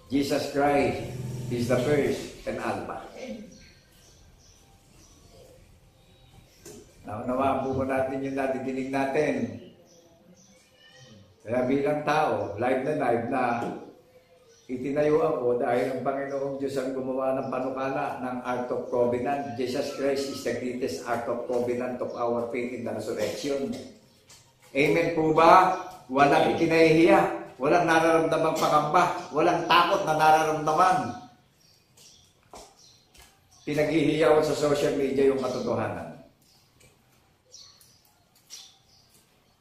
Jesus Christ is the first and Alpha. Naunawaan po natin yung natidinig natin. Kaya bilang tao, live na itinayo ako dahil ang Panginoong Diyos ang gumawa ng panukala ng Ark of Covenant. Jesus Christ is the greatest Ark of Covenant of our faith in the resurrection. Amen po ba? Walang ikinahihiya, walang nararamdamang pangamba, walang takot na nararamdaman. Pinaghihiyawan sa social media yung katotohanan.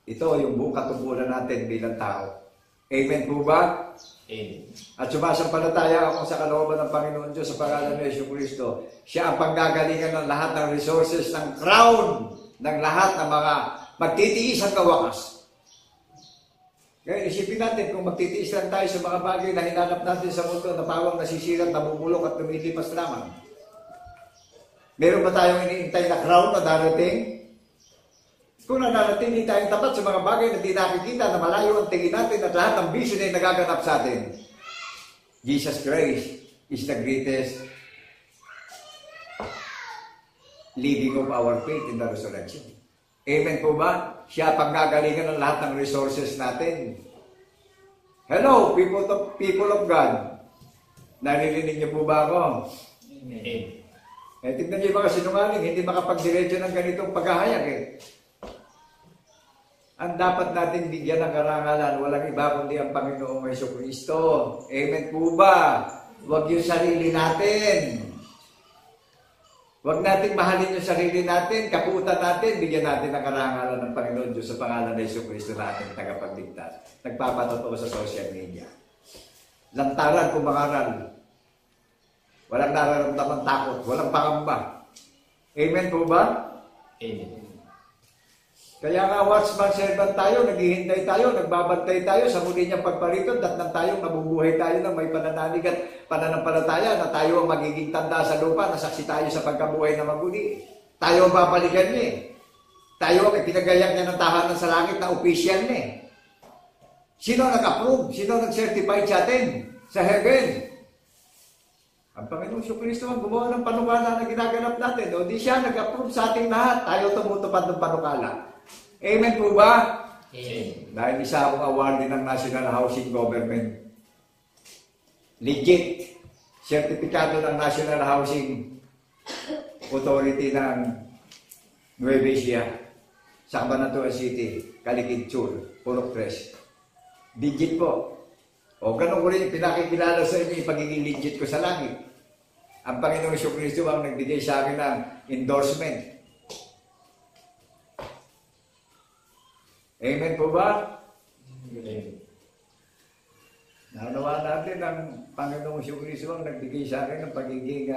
Ito yung buong katubulan natin bilang tao. Amen po ba?
Amen.
At sumasampalataya ako sa kalooban ng Panginoon Diyos sa pangalan ni Jesucristo. Siya ang panggagalingan ng lahat ng resources, ng crown, ng lahat ng mga magtitiis ang kawakas. Ngayon, isipin natin kung magtitiis lang tayo sa mga bagay na hinanap natin sa mundo na pawang nasisirat, namumulok at lumilipas lamang. Meron ba tayong iniintay na crown na darating? Kung nananatili tayong tapat sa mga bagay na di nakikita, na malayo ang tingin natin at lahat ng vision ay nagaganap sa atin, Jesus Christ is the greatest leading of our faith in the resurrection. Amen po ba? Siya panggagalingan ng lahat ng resources natin. Hello, people of God. Naririnig niyo po ba ako?
Amen.
Tignan niyo yung mga sinungaling, hindi makapagdiretso ng ganitong paghahayag Ang dapat natin bigyan ng karangalan, walang iba kundi ang Panginoong Jesucristo. Amen po ba? Huwag yung sarili natin. Huwag natin mahalin yung sarili natin, kaputan natin, bigyan natin ng karangalan ng Panginoon Diyos sa pangalan ng Jesucristo natin, tagapagligtas. Nagpapatotoo sa social media. Lantaran kung mangaral. Walang nararamdaman takot, walang pangamba. Amen po ba?
Amen.
Kaya nga watchman servant tayo, naghihintay tayo, nagbabantay tayo sa muli niyang pagpariton, datnang tayong nabubuhay tayo ng may pananalig at pananampalataya na tayo ang magiging tanda sa lupa, na saksi tayo sa pagkabuhay na maguli. Tayo ang babalikan niya. Tayo ang pinagayak niya ng tahanan sa langit na official niya. Sino nag-approve? Sino nag-certify sa atin? Sa heaven? Ang Panginoong Jesucristo ang gumawa ng panukala na ginaganap natin. O di siya nag-approve sa ating lahat. Tayo tumutupad ng panukala. Amen po ba?
Amen.
Dahil isa akong awardee ng National Housing Government. Legit. Sertipikado ng National Housing Authority ng Nueva Ecija sa Cabanatuan City, Caligid Sur, Purok 3. Legit po. O ganun ko rin pinakikilala sa inyo yung pagiging legit ko sa langit. Ang Panginoong Jesucristo ang nagbigay sa akin ng endorsement. Amen po ba?
Amen.
Naunawaan natin ang Panginoong Jesucristo ang nagbigay sa akin ng pagiging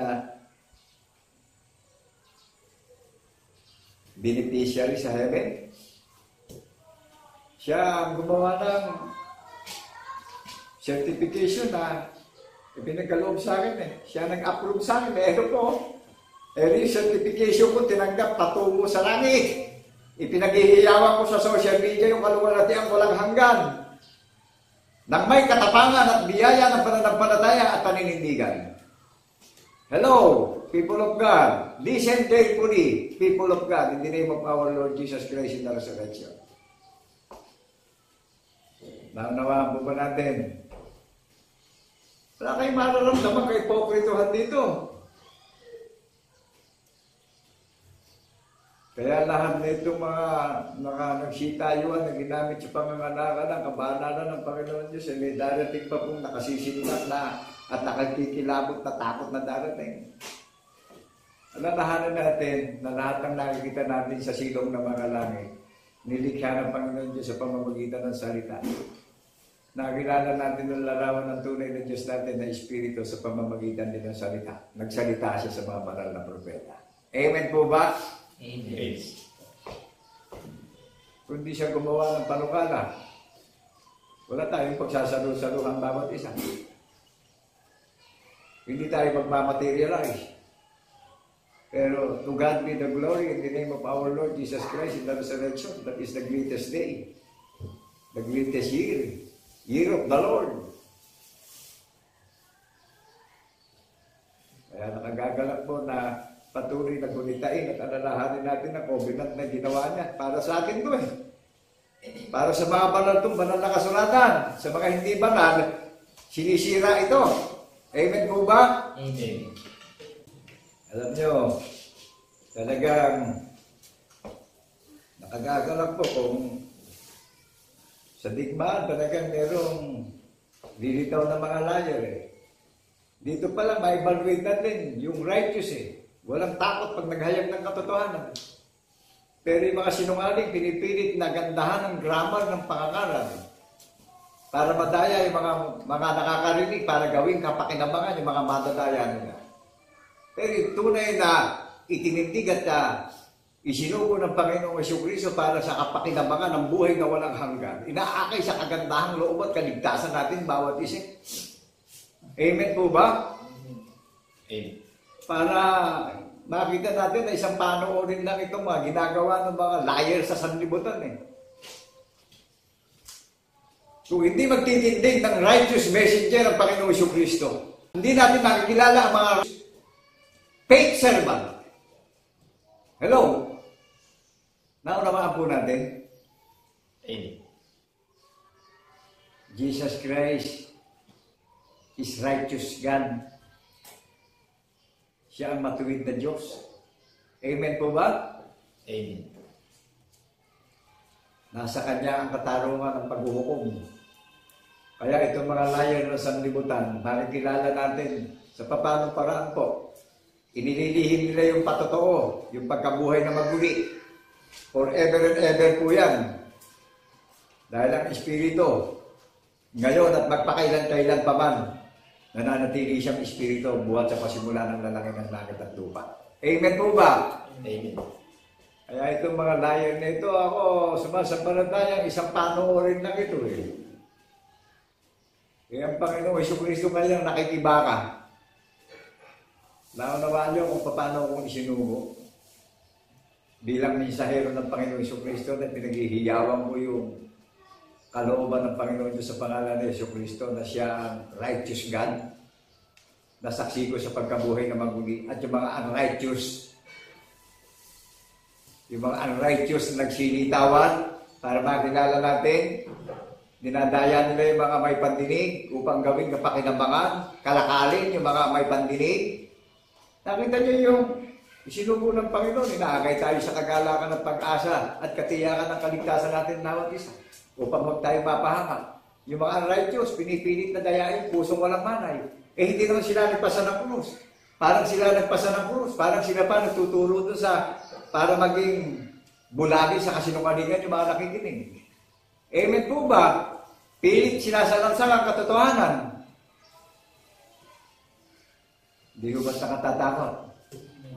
beneficiary sa heaven. Siya ang gumawa ng certification na ipinagkaloob sa akin Siya nag-approve sa akin. Ito po. Yung certification ko tinanggap patungo sa langit. Ipinaghihiyawan ko sa social media yung kaluwalhatian walang hanggan. Nang may katapangan at biyaya ng pananampalataya at paninindigan. Hello, people of God. Listen carefully, people of God, in the name of our Lord Jesus Christ in the resurrection. Naunawaan po ba natin? Wala kayong mararamdaman kay hipokritohan dito. Kaya lahat na itong mga nagsitayuan na ginamit sa pangangalaga ng kabanalan ng Panginoon Diyos, may darating pa pong nakasisintak na at nakikilabot na takot na darating. Alalahanan natin na lahat ng nakikita natin sa silong ng mga langit, nilikha ng Panginoon Diyos sa pamamagitan ng salita. Nakilala natin ang larawan ng tunay na Diyos natin na Espiritu sa pamamagitan din ng salita. Nagsalita siya sa mga banal na propeta. Amen po ba?
Amen.
Kung di siya gumawa ng panukala, wala tayong pagsasalo-saluhan bawat isa. Hindi tayo magmamaterialize. Pero to God be the glory in the name of our Lord Jesus Christ in the resurrection. That is the greatest day. The greatest year. Year of the Lord. Kaya nakagagalak po na patuloy na gunitain at alalahanin natin na covenant na ginawa niya. Para sa atin to eh. Para sa mga banal itong banal na kasulatan. Sa mga hindi banal, sinisira ito. Amen po ba?
Amen.
Alam nyo, talagang nakagagalak po kung sa digmaan talagang merong lilitaw na mga liar eh. Dito pala, ma-evaluate natin yung righteous eh. Walang takot pag naghayag ng katotohanan. Pero yung mga sinungaling, pinipilit na gandahan ng grammar ng pangangaral para madaya yung mga nakakarinig para gawing kapakinabangan yung mga madadaya nila. Pero yung tunay na itinindig at isinugo ng Panginoong Jesucristo para sa kapakinabangan ng buhay na walang hanggan, inaakay sa kagandahang loob at kaligtasan natin bawat isa. Amen po ba?
Amen.
Para makita natin na isang panoorin lang itong mga ginagawa ng mga liar sa sanlibutan eh. Kung hindi magtitindig ng righteous messenger ang Panginoong Jesucristo, hindi natin makikilala ang mga fake servant. Hello? Naunawaan po natin?
Amen.
Jesus Christ is righteous God. Siya ang matuwid na Diyos. Amen po ba?
Amen.
Nasa Kanya ang katarungan ng paghuhukom. Kaya itong mga liar na sanlibutan, makikilala natin sa papanong paraan po. Inililihim nila yung patotoo, yung pagkabuhay na maguli. Forever and ever po yan. Dahil ang Espiritu, ngayon at magpakailan-kailan pa man, nananatili siyang Espiritu buhat sa pasimula ng lalaki ng langit at lupa. Amen po ba?
Amen.
Kaya itong mga liar na ito, ako sumasampalataya, isang panoorin lang ito eh. Kaya ang Panginoong Jesucristo ngayon nakikibaka. Naunawaan niyo kung paano akong isinugo. Bilang mensahero ng Panginoong Jesucristo na pinaghihiyawan ko yung kalooban ng Panginoon Diyos sa pangalan ni Jesucristo na siya ang righteous God. Nasaksi ko sa pagkabuhay na maguli. At yung mga unrighteous, na nagsilitawan para makilala natin, dinadaya nila yung mga may pandinig upang gawing napakinabangan, kalakalin yung mga may pandinig. Nakita niyo yung isinugo ng Panginoon, inaagay tayo sa kagalakan ng pag-asa at katiyakan ng kaligtasan natin bawat isa upang huwag tayo mapahamak. Yung mga unrighteous, pinipilit na dayain, pusong walang manay. Eh hindi naman sila nagpasa ng krus. Parang sila nagpasa ng krus. Parang sila pa nagtuturo doon sa para maging bulagi sa kasinungalingan yung mga nakikinig. Amen po ba? Pilit sinasalansang ang katotohanan. Hindi ko basta nakatatakot.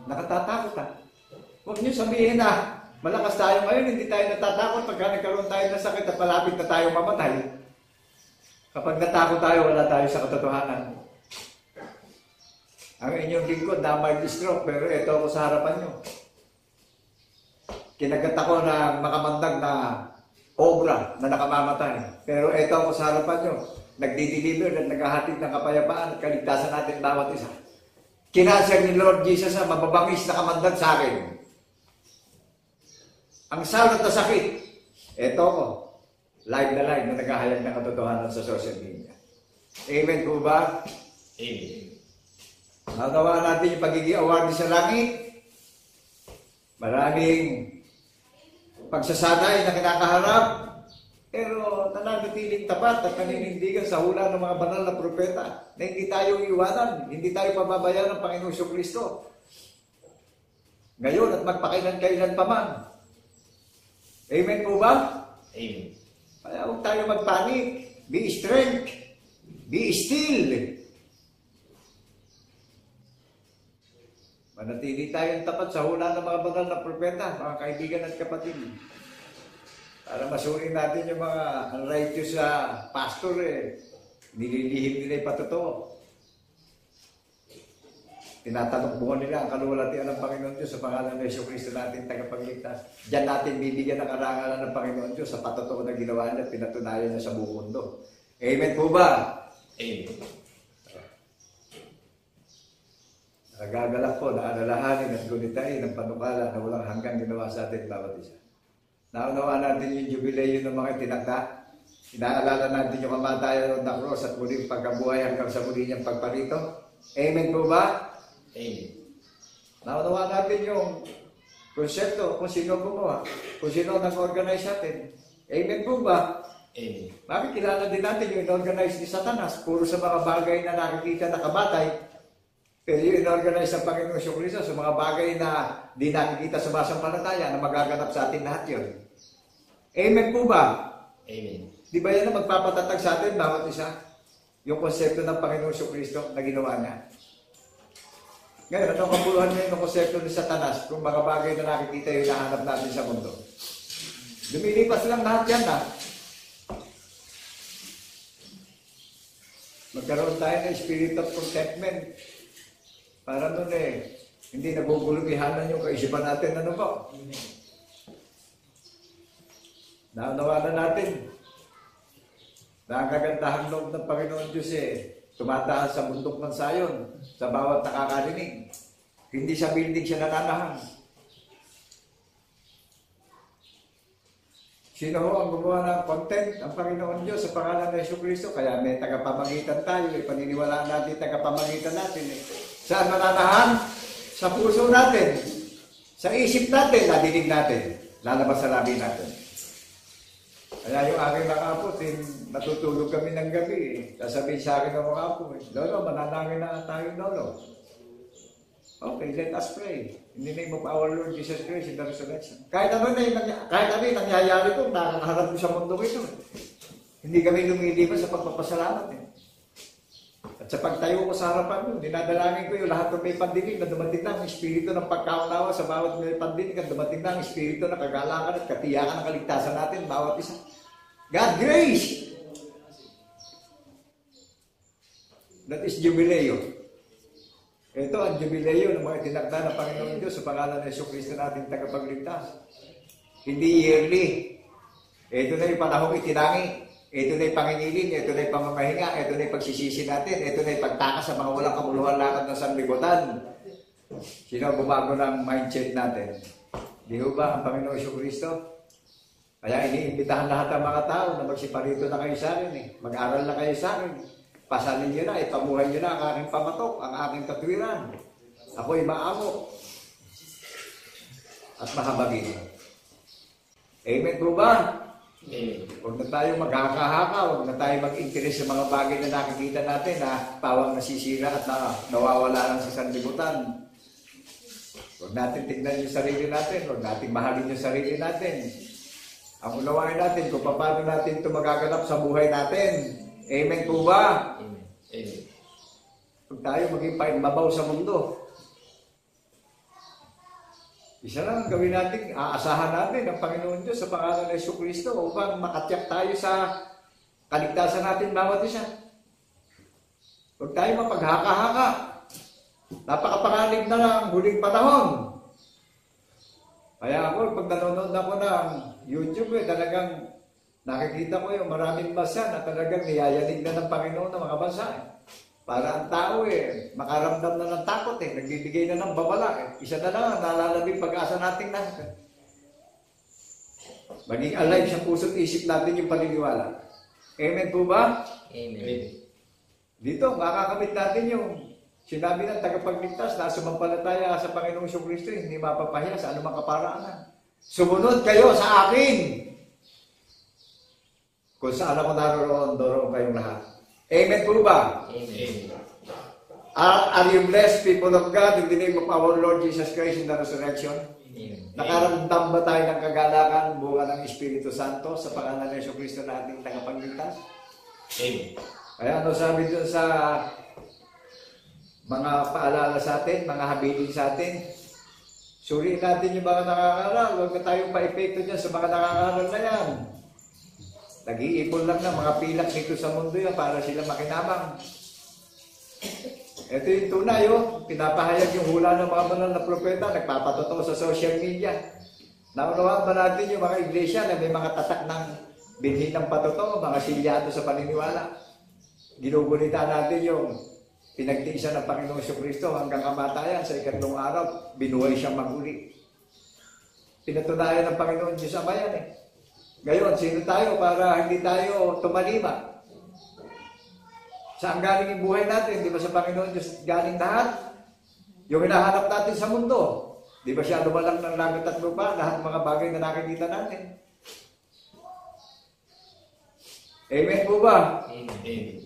Nakatatakot ha. Huwag niyo sabihin na malakas tayo ngayon, hindi tayo natatakot pagka nagkaroon tayo ng sakit at palapit na tayo mamatay. Kapag natakot tayo, wala tayo sa katotohanan. Ang inyong lingkod na mild stroke, pero ito ako sa harapan nyo. Kinagat ako na makamandag na obra na nakamamatay. Pero ito ako sa harapan nyo. Nagdi-deliver at naghahatid ng kapayapaan at kaligtasan natin bawat isa. Kinasya ni Lord Jesus na mababangis na kamandag sa akin. Ang salot na sakit, ito ko. Live na naghahayag ng katotohanan sa social media. Amen po ba?
Amen.
Nagawa natin yung pagiging awardee sa langit. Maraming pagsasanay na kinakaharap, pero nananatiling tapat at paninindigan sa hula ng mga banal na propeta na hindi tayo iwanan, hindi tayo pababayaan ng Panginoong Kristo. Ngayon at magpakailan-kailan pa man. Amen po ba?
Amen.
Kaya huwag tayo magpanik. Be strength. Be still. Manatili tayong tapat sa hula ng mga banal na propeta, mga kaibigan at kapatid. Para masunin natin yung mga unrighteous pastor, nililihim nila yung patotoo. Tinatanukbuhan nila ang kaluwalhatian ng Panginoon Diyos sa pangalan ng Yesu Kristo natin tagapagligtas. Diyan natin bibigyan ng karangalan ng Panginoon Diyos sa patotoo na ginawa niya at pinatunayan niya sa buong mundo. Amen po ba?
Amen.
Nagagalak po na alalahanin at gunitain ng panukala na walang hanggang ginawa sa atin bawat isa. Naunawa natin yung jubileo ng mga tinakda. Inaalala natin yung kamatayan ng cross at muling pagkabuhay hanggang sa muli niyang pagparito. Amen po ba?
Amen.
Naunawa natin yung konsepto kung sino gumawa, kung sino nag-organize natin. Amen po ba?
Amen.
Bakit kilala din natin yung in-organize ni Satanas, puro sa mga bagay na nakikita na kabatay, pero yung in-organize ng Panginoong Kristo sa mga bagay na di nakikita sa masampalataya na magaganap sa atin lahat yun. Amen po ba?
Amen.
Di ba yan na magpapatatag sa atin bawat isa? Yung konsepto ng Panginoong Kristo na ginawa niya. Ngayon, anong kabuluhan ngayon ng konsepto ni Satanas kung mga bagay na nakikita yung hinahanap natin sa mundo? Lumilipas lang lahat yan na. Magkaroon tayo ng spirit of contentment. Para nun hindi nagugulubihanan yung kaisipan natin. Ano po? Naunawa na natin na ang kagandahang loob ng Panginoon Diyos tumataas sa bundok ng Sayon, sa bawat nakakarinig. Hindi sa building siya nananahan. Sino ho ang gumawa ng content? Ang Panginoon Diyos sa pangalan ng Yesu Kristo. Kaya may tagapamagitan tayo. Paniniwalaan natin tagapamagitan natin. Saan nananahan? Sa puso natin. Sa isip natin, nadinig natin. Lalabas sa labi natin. Kaya yung aking mga apo, natutulog kami ng gabi. Sasabihin sa akin ng mga apo, Lolo, mananangin na tayo, Lolo. Okay, let us pray. In the name of our Lord Jesus Christ in the resurrection. Kahit ano yung nangyayari ko, nakakaharap ko sa mundo ito. Hindi kami lumilipas sa pagpapasalamat. At sa pagtayo ko sa harapan ko, dinadalangin ko yung lahat ng may pandinig na dumating na ang espiritu ng pagkaunawa sa bawat may pandinig at dumating na ang espiritu ng kagalakan at katiyakan ng kaligtasan natin, bawat isa. God grace! That is jubileo. Ito ang jubileo ng mga tinakda ng Panginoon Diyos sa pangalan ng Yesu Kristo nating tagapagligtas. Hindi yearly. Ito na yung panahong itinangi. Ito na yung pangingilin. Ito na yung pamamahinga. Ito na yung pagsisisi natin. Ito na yung pagtakas sa mga walang kamuluhan lakad ng sanlibutan. Sino bumago ng mindset natin? Di ba ang Panginoon Yesu Kristo? Kaya iniimbitahan lahat ng mga tao na magsiparito na kayo sa akin. Mag-aral na kayo sa akin. Pasanin nyo na, ipamuhay nyo na ang aking pamatok, ang aking katwiran. Ako'y maamo at mahabagin. Amen po ba?
Amen.
Huwag na tayo maghahaka-haka, huwag na tayo mag-interest sa mga bagay na nakikita natin na pawang nasisira at nawawala lang sa sanlibutan. Huwag natin tignan yung sarili natin, huwag natin mahalin yung sarili natin. Ang unawain natin kung paano natin ito magaganap sa buhay natin. Amen po ba?
Amen. Amen.
Huwag tayo maging painmabaw sa mundo. Isa lang ang gawin natin, aasahan natin ang Panginoon Diyos sa pangalan ng Yesu Kristo upang makatiyak tayo sa kaligtasan natin bawat isa. Huwag tayo mapaghaka-haka. Napakapanganib na lang ang huling panahon. Kaya ako, pag nanonood ako ng YouTube, talagang nakikita ko yung maraming bansa na talagang niyayanig na ng Panginoon ng mga bansa. Para ang tao makaramdam na ng takot nagbibigay na ng babala. Isa na lang, nalalabing pag-asa natin lahat. Maging alive sa puso't isip natin yung paniniwala. Amen po ba?
Amen.
Dito, makakamit natin yung Sinabi ng tagapagligtas na sumampalataya sa Panginoong Kristo, hindi mapapahiya sa anumang kaparaanan. Sumunod kayo sa akin. Kung saan ako naroon, doroon kayong lahat. Amen po ba?
Amen.
Are you blessed, people of God, in the name of our Lord Jesus Christ in the resurrection?
Amen.
Nakaramdam ba tayo ng kagalakan, bunga ng Espiritu Santo sa pangalan ng Yesu Cristo na ating tagapagligtas?
Amen.
Kaya ano sabi doon sa mga paalala sa atin, mga habilin sa atin, suriin natin yung mga nakakaral, huwag na tayong pa-epekto dyan sa mga nakakaral na yan. Nag-iipon lang ng mga pilak dito sa mundo yan para sila makinabang. Ito yung tunay, pinapahayag yung hula ng mga banal na propeta, nagpapatotoo sa social media. Naunawaan ba natin yung mga iglesia na may mga tatak ng binhi ng patotoo, mga silyado sa paniniwala? Ginugunita natin yung pinagtiisan ng Panginoong Kristo hanggang kamatayan sa ikatlong araw, binuhay siyang maguli. Pinatunayan ng Panginoon Diyos Ama yan eh. Ngayon, sino tayo para hindi tayo tumalima? Saan galing yung buhay natin? Di ba sa Panginoon Diyos galing lahat? Yung hinahanap natin sa mundo, di ba siya lumalang ng langit at lupa, lahat ng mga bagay na nakikita natin? Amen po ba?
Amen.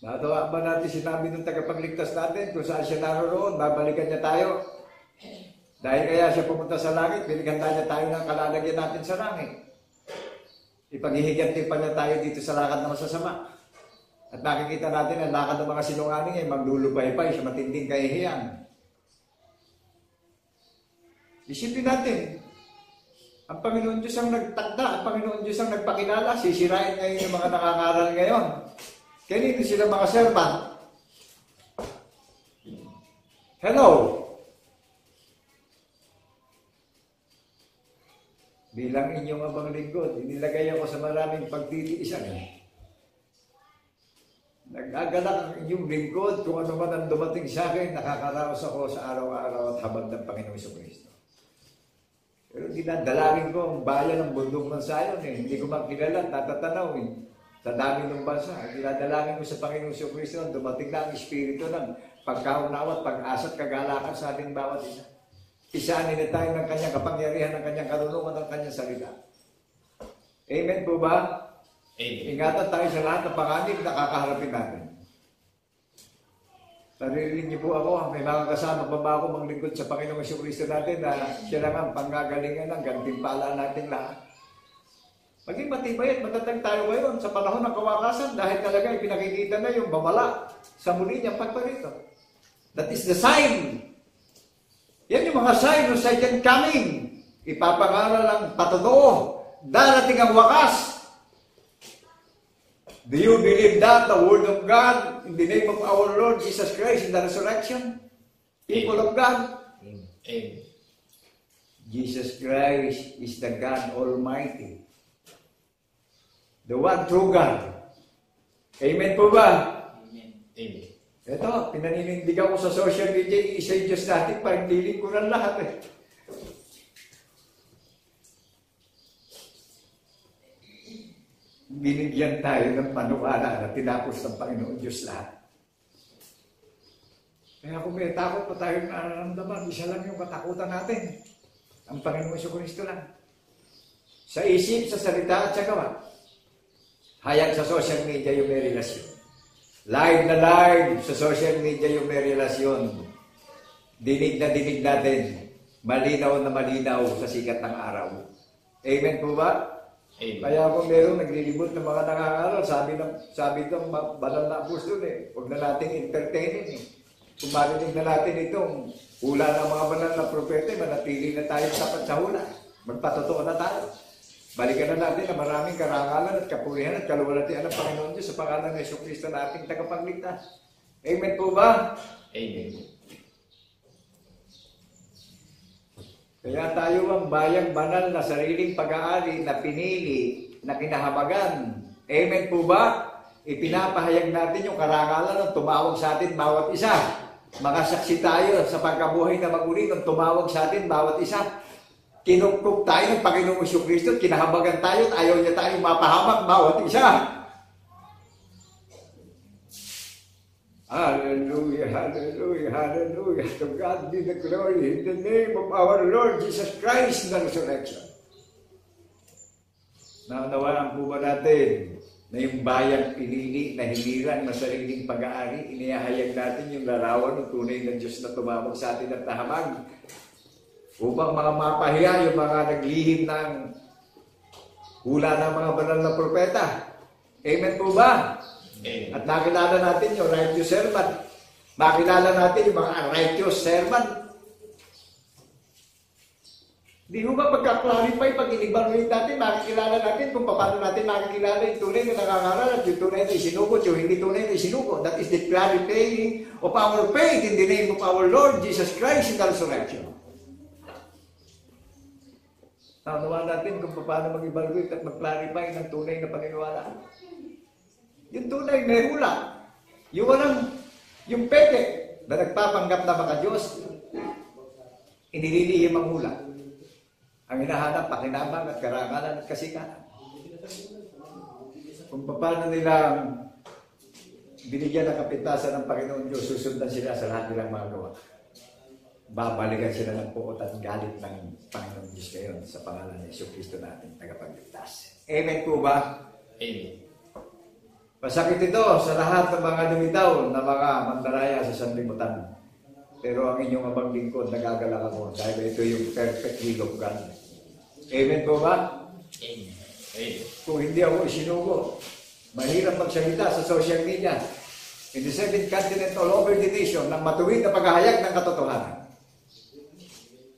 Natawa ba natin sinabi ng tagapagligtas natin kung saan siya naroon, babalikan niya tayo? Dahil kaya siya pumunta sa langit, biniganda niya tayo ng kalalagyan natin sa langit. Ipaghihiganti pa niya tayo dito sa lakad ng masasama. At nakikita natin ang lakad ng mga sinungaling ay maglulupay-pay sa matinding kahihiyan. Isipin natin, ang Panginoon Diyos ang nagtagda, ang Panginoon Diyos ang nagpakilala, sisirain ngayon yung mga nangangaral ngayon. Kanino sila mga servant? Hello? Bilang inyong abang lingkod, inilagay ako sa maraming pagtitiisan. Nag-agalak ang inyong lingkod kung ano man ang dumating sa akin, nakakaraos ako sa araw-araw at habag ng Panginoong Kristo. Pero dinadalangin ko ang bayan ng bundok ng Sayon Hindi ko makilala, natatanaw Sa dami ng bansa, dinadalangin ko sa Panginoong Kristo, dumating na ang Espiritu ng pagkaunawa at pag-asa at kagalakan sa ating bawat isa. Isaanin na tayo ng kanyang kapangyarihan, ng kanyang karunungan, ng kanyang salita. Amen po ba?
Amen.
Ingatan tayo sa lahat ng panganib na kakaharapin natin. Naririnig niyo po ako, may mga kasama pa ba ako manglingkod sa Panginoong Kristo natin na siya lang ang panggagalingan ng gantimpala natin lahat. Maging matibay at matatag tayo ngayon sa panahon ng kawakasan dahil talaga ipinakikita na yung babala sa muli niyang pagparito. That is the sign. Yan yung mga sign ng second coming. Ipapangaral ang patotoo. Darating ang wakas. Do you believe that? The Word of God in the name of our Lord Jesus Christ in the resurrection? People of God.
Amen.
Jesus Christ is the God Almighty. The one true God. Amen po ba?
Amen.
Ito, pinaninindigan ko sa social media, isa yung Diyos natin, parang diling ko ng lahat eh. Binigyan tayo ng panuwala na tinapos ng Panginoon Diyos lahat. Kaya kung may takot pa tayo nararamdaman, isa lang yung katakutan natin. Ang Panginoon Kristo lang. Sa isip, sa salita at sa gawa. Hayag sa social media yung may relasyon. Live na live sa social media yung may relasyon. Dinig na dinig natin. Malinaw na malinaw sa sikat ng araw. Amen po ba?
Amen.
Kaya kung meron naglilibot ng mga nangangaral, sabi ng banal na apostol huwag na nating entertainin Kung marinig na natin itong hula ng mga banal na propeta, manatili na tayo tapat sa hula. Magpatotoo na tayo. Balikan na natin na maraming karangalan at kapulihan at kaluwalhatian ng Panginoon Diyos sa pangalan ng Yesu Cristo na ating tagapagligtas. Amen po ba?
Amen.
Kaya tayo ang bayang banal na sariling pag-aari na pinili, na kinahamagan. Amen po ba? Ipinapahayag natin yung karangalan ng tumawag sa atin bawat isa. Makasaksi tayo sa pagkabuhay na maguli ng tumawag sa atin bawat isa. Kinukuk tayo ng Panginoong Kristo, kinahabagan tayo at ayaw niya tayong mapahamak bawat isa. Hallelujah, hallelujah, hallelujah. To God be the glory in the name of our Lord Jesus Christ na resurrection. Naunawaan po ba natin na yung bayang pinili na hiliran na sariling pag-aari, inihahayag natin yung larawan ng tunay na Diyos na tumawag sa atin at nahamag upang mga mapahiya yung mga naglihim ng hula ng mga banal na propeta. Amen po ba? Amen. At nakilala natin yung righteous servant. Makilala natin yung mga righteous servant. Di mo ba pagka-clarify, pag in-evaluate natin, makikilala natin kung paano natin makikilala yung tunay na nangangaral at yung tunay na isinugot, yung hindi tunay na isinugot. That is the clarifying of our faith in the name of our Lord Jesus Christ in the resurrection. Naunawa natin kung paano mag-evaluate at mag-clarify ng tunay na paniniwala. Yung tunay may hula. Yung peke na nagpapanggap na mga Diyos, inililihim ang hula. Ang hinahanap, pakinabang at karangalan at kasikatan. Kung paano nilang binigyan ng kapintasan ng Panginoon Diyos, susundan sila sa lahat nilang mga gawa. Babalikan sila ng puot at galit ng Panginoon Diyos ngayon sa pangalan ni Yesu Cristo natin, tagapagligtas. Amen po ba?
Amen.
Masakit ito sa lahat ng mga lumitaw na mga mandaraya sa sanlibutan. Pero ang inyong abang lingkod, nagagalak ako dahil ito yung perfect will of God. Amen po ba?
Amen. Amen.
Kung hindi ako isinugo, mahirap magsalita sa social media in the 7th continent all over the nation ng matuwid na paghahayag ng katotohanan.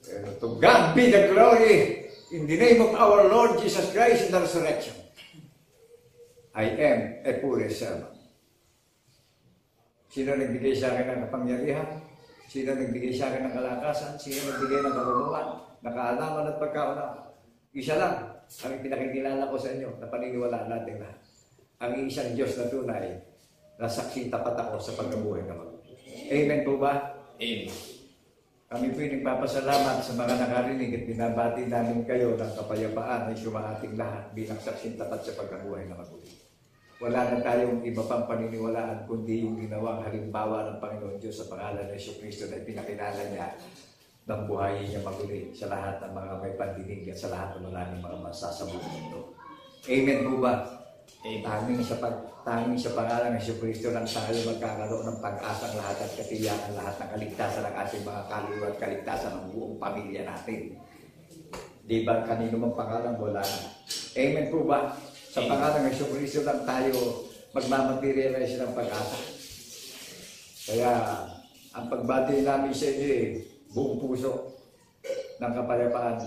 Pero to God be the glory in the name of our Lord Jesus Christ in the resurrection. I am a poor servant. Sino nagbigay sa akin ng kapangyarihan? Sino nagbigay sa akin ng kalakasan? Sino nagbigay ng karunungan, ng kaalaman at pagkaunawa? Isa lang ang pinakikilala ko sa inyo na paniniwalaan natin lahat. Ang isang Diyos na tunay na saksi tapat ako sa pagkabuhay na mabuti. Amen po ba?
Amen.
Kami po nagpapasalamat sa mga nakarinig at binabati namin kayo ng kapayapaan ay sumaating lahat bilang saksi tapat sa pagkabuhay na mabuti. Wala na tayong iba pang paniniwalaan kundi yung ginawang halimbawa ng Panginoon Diyos sa pangalan ng Yesu Cristo na pinakilala niya ng buhay niya maguli sa lahat ng mga may pandinig at sa lahat ng maraming mga masasabot nito. Amen po ba? Tanging sa pangalan ng Yesu Cristo lang tayo magkakaroon ng pag-asang lahat at katiyakan lahat ng kaligtasan ng ating mga kaluluwa at kaligtasan ng buong pamilya natin. Di ba kanino mang pangalan wala na? Amen po ba? Sa pangalan ng Yesu Cristo lang tayo magmamaterialize ng pag-asa. Kaya ang pagbati namin sa inyo buong puso ng kapayapaan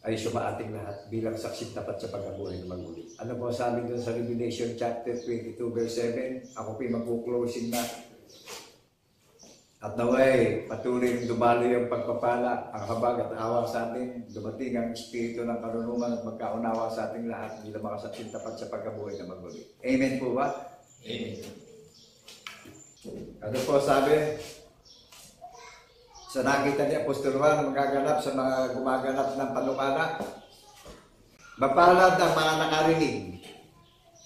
ay sumaating lahat bilang saksi tapat sa pagkabuhay na maguli. Ano po sabi doon sa Revelation chapter 22 verse 7? Ako po'y mag-closing na. At naway, patuloy yung dumaloy ang pagpapala, ang habag at awa sa atin, dumating ang Espiritu ng karunungan at magkaunawa sa ating lahat bilang mga saksi tapat sa pagkabuhay na maguli. Amen po ba?
Amen.
Ano po sabi? Sa nakita ni Apostol Juan magaganap sa mga gumaganap ng panukala, mapalad ang mga nakarinig,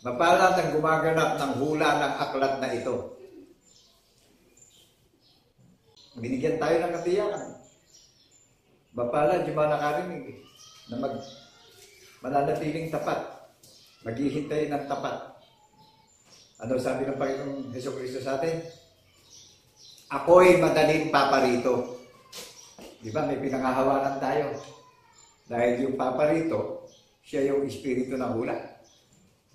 mapalad ang gumaganap ng hula ng aklat na ito. Binigyan tayo ng katiyakan. Mapalad yung mga nakarinig na mananatiling tapat, maghihintay ng tapat. Ano sabi ng Panginoong Hesus Kristo sa atin? Ako'y madaling paparito. Di ba? May pinangahawakan tayo. Dahil yung paparito, siya yung espiritu ng hula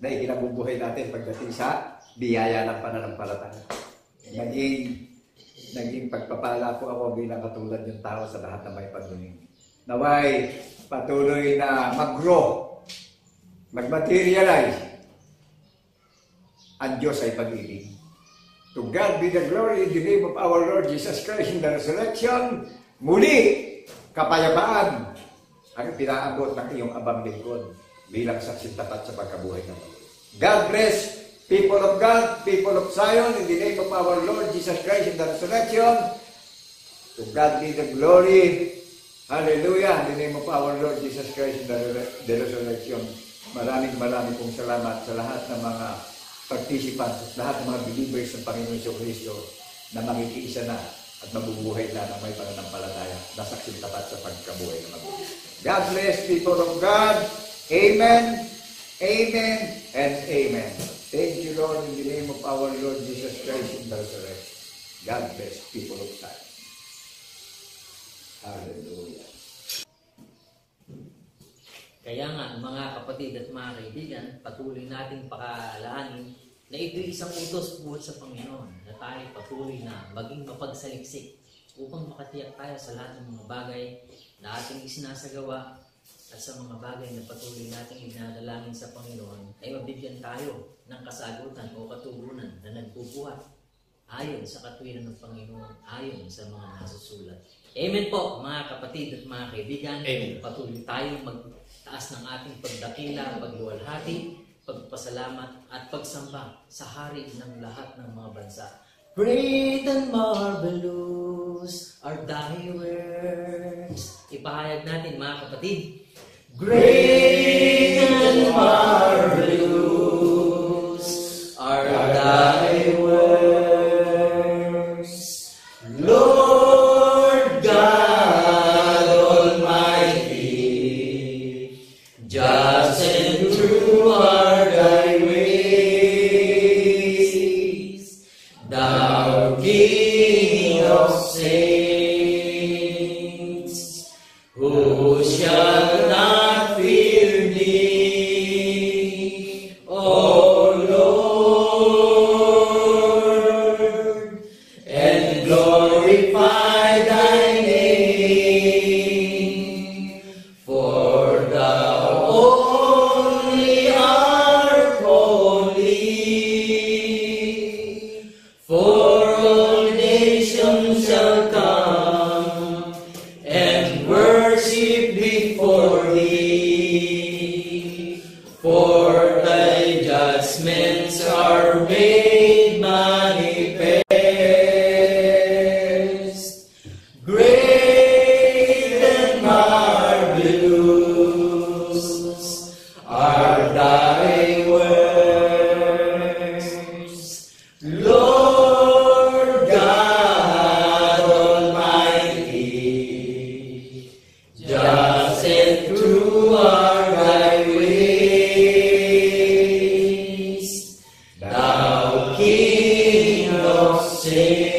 na ikinabubuhay natin pagdating sa biyaya ng pananampalataya. Naging pagpapala po ako bilang katulad yung tao sa lahat ng may pagduning. Naway, patuloy na mag-grow, mag-materialize. Ang Diyos ay pag-ibig. To God be the glory in the name of our Lord Jesus Christ in the resurrection. Muli, kapayapaan ang pinaabot ng iyong abang lingkod bilang saksi tapat sa pagkabuhay ng mga. God bless, people of God, people of Zion, in the name of our Lord Jesus Christ in the resurrection. To God be the glory. Hallelujah. In the name of our Lord Jesus Christ in the resurrection. Maraming pong salamat sa lahat ng mga participants, lahat ng mga believers ng Panginoon Kristo na makikiisa na at mabubuhay na ng may pananampalataya na saksing tapat sa pagkabuhay na mabuhay. God bless, people of God. Amen, amen, and amen. Thank you, Lord, in the name of our Lord Jesus Christ in the resurrection. God bless, people of God. Hallelujah.
Kaya nga, mga kapatid at mga kaibigan, patuloy nating pakaalaanin na ito'y isang utos buhat sa Panginoon na tayo patuloy na maging mapagsaliksik upang makatiyak tayo sa lahat ng mga bagay na ating isinasagawa at sa mga bagay na patuloy nating inadalangin sa Panginoon ay mabigyan tayo ng kasagutan o katugunan na nagbubuhat ayon sa katwiran ng Panginoon, ayon sa mga nasusulat. Amen po, mga kapatid at mga kaibigan.
Amen.
Patuloy tayong magtaas ng ating pagdakila, pagluwalhati, pagpasalamat at pagsamba sa hari ng lahat ng mga bansa. Great and marvelous are thy works. Ipahayag natin, mga kapatid. Great and marvelous are thy works, Lord God Almighty. Just and true are thy ways, thou King of saints, who shall not fear thee, O Lord, and glorify thy name, for thou only art holy, for all nations shall come and worship before thee, for thy judgments are made manifest. Great and marvelous are thy works, Lord God Almighty. Just and true are thy ways, thou King of saints,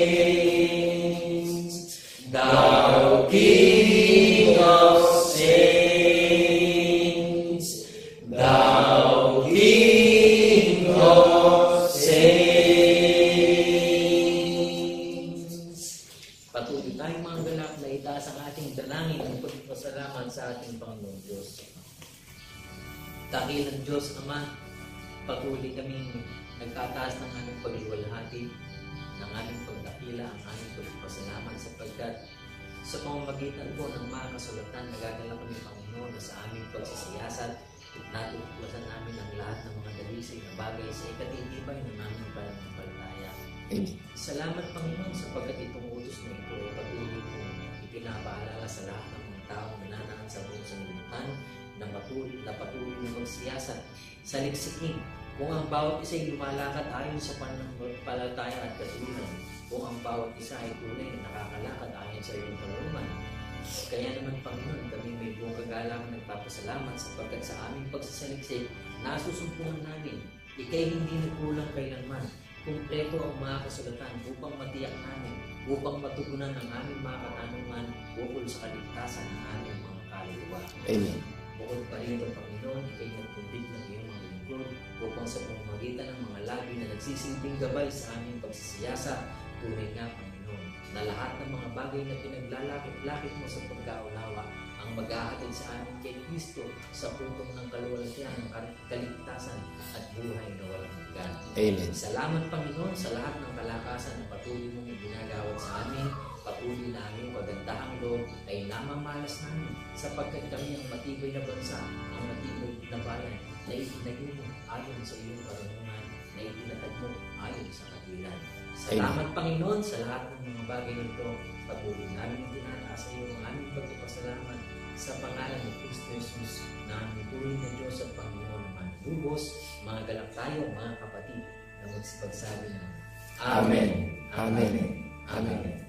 thou King of saints, thou King of saints. Patuloy tayong mga ganap na itaas ang ating dalangin ng pagpasalamat sa ating Panginoon Diyos. Dakilang Diyos Ama, patuloy kaming nagtataas ng aming pagluwalhati, ng aming pagdakila, ang aming pagpasalamat sapagkat sa pamamagitan po ng mga kasulatan nagdadala kami, Panginoon, na sa aming pagsisiyasat natutuklasan namin ang lahat ng mga dalisay na bagay sa ikatitibay ng aming pananampalataya. Salamat, Panginoon, sapagkat itong utos na ito ay patuloy kong ipinapaalala sa lahat ng mga taong nananaan sa buong sanlibutan na patuloy na magsiyasat sa liksikin kung ang bawat isa ay lumalakad ayon sa pananampalataya at katwiran, kung ang bawat isa ay tunay na nakakalakad ayon sa iyong panunumpan. Kaya naman, Panginoon, kami may buong kagalang nagpapasalamat sapagkat sa aming pagsasaliksik, nasusumpungan namin, ikay hindi nagkulang kailanman. Kumpleto ang mga kasulatan upang matiyak namin, upang matugunan ang aming mga katanungan ukol sa kaligtasan ng aming mga kaluluwa.
Amen.
Bukod pa rito, Panginoon, ikay nagpundig ng iyong mga lingkod upang sa pamamagitan ng mga labi na nagsisilbing gabay sa aming pagsisiyasa, tunay nga, Panginoon, na lahat ng mga bagay na pinaglalakit-lakit mo sa pagkaunawa ang mag-ahatid sa amin kay Kristo sa putong ng kaluwalhatian ng kaligtasan at buhay na walang hanggan.
Amen.
Salamat, Panginoon, sa lahat ng kalakasan na patuloy mong ginagawad sa amin. Patuloy na aming magandahang loob ay namamalas namin sapagkat kami ang matibay na bansa, ang matibay na bayan na itinayo mo ayon sa iyong karunungan, na itinatag mo ayon sa katwiran. Salamat, Panginoon, sa lahat ng mga bagay nito. Patuloy namin tinataas sa iyo ang aming pagpapasalamat sa pangalan ni Kristo Jesus na ang ituloy na Diyos at Panginoon manlubos, mga galak tayo, mga kapatid, na magsipagsabi na
Amen.
Amen.
Amen.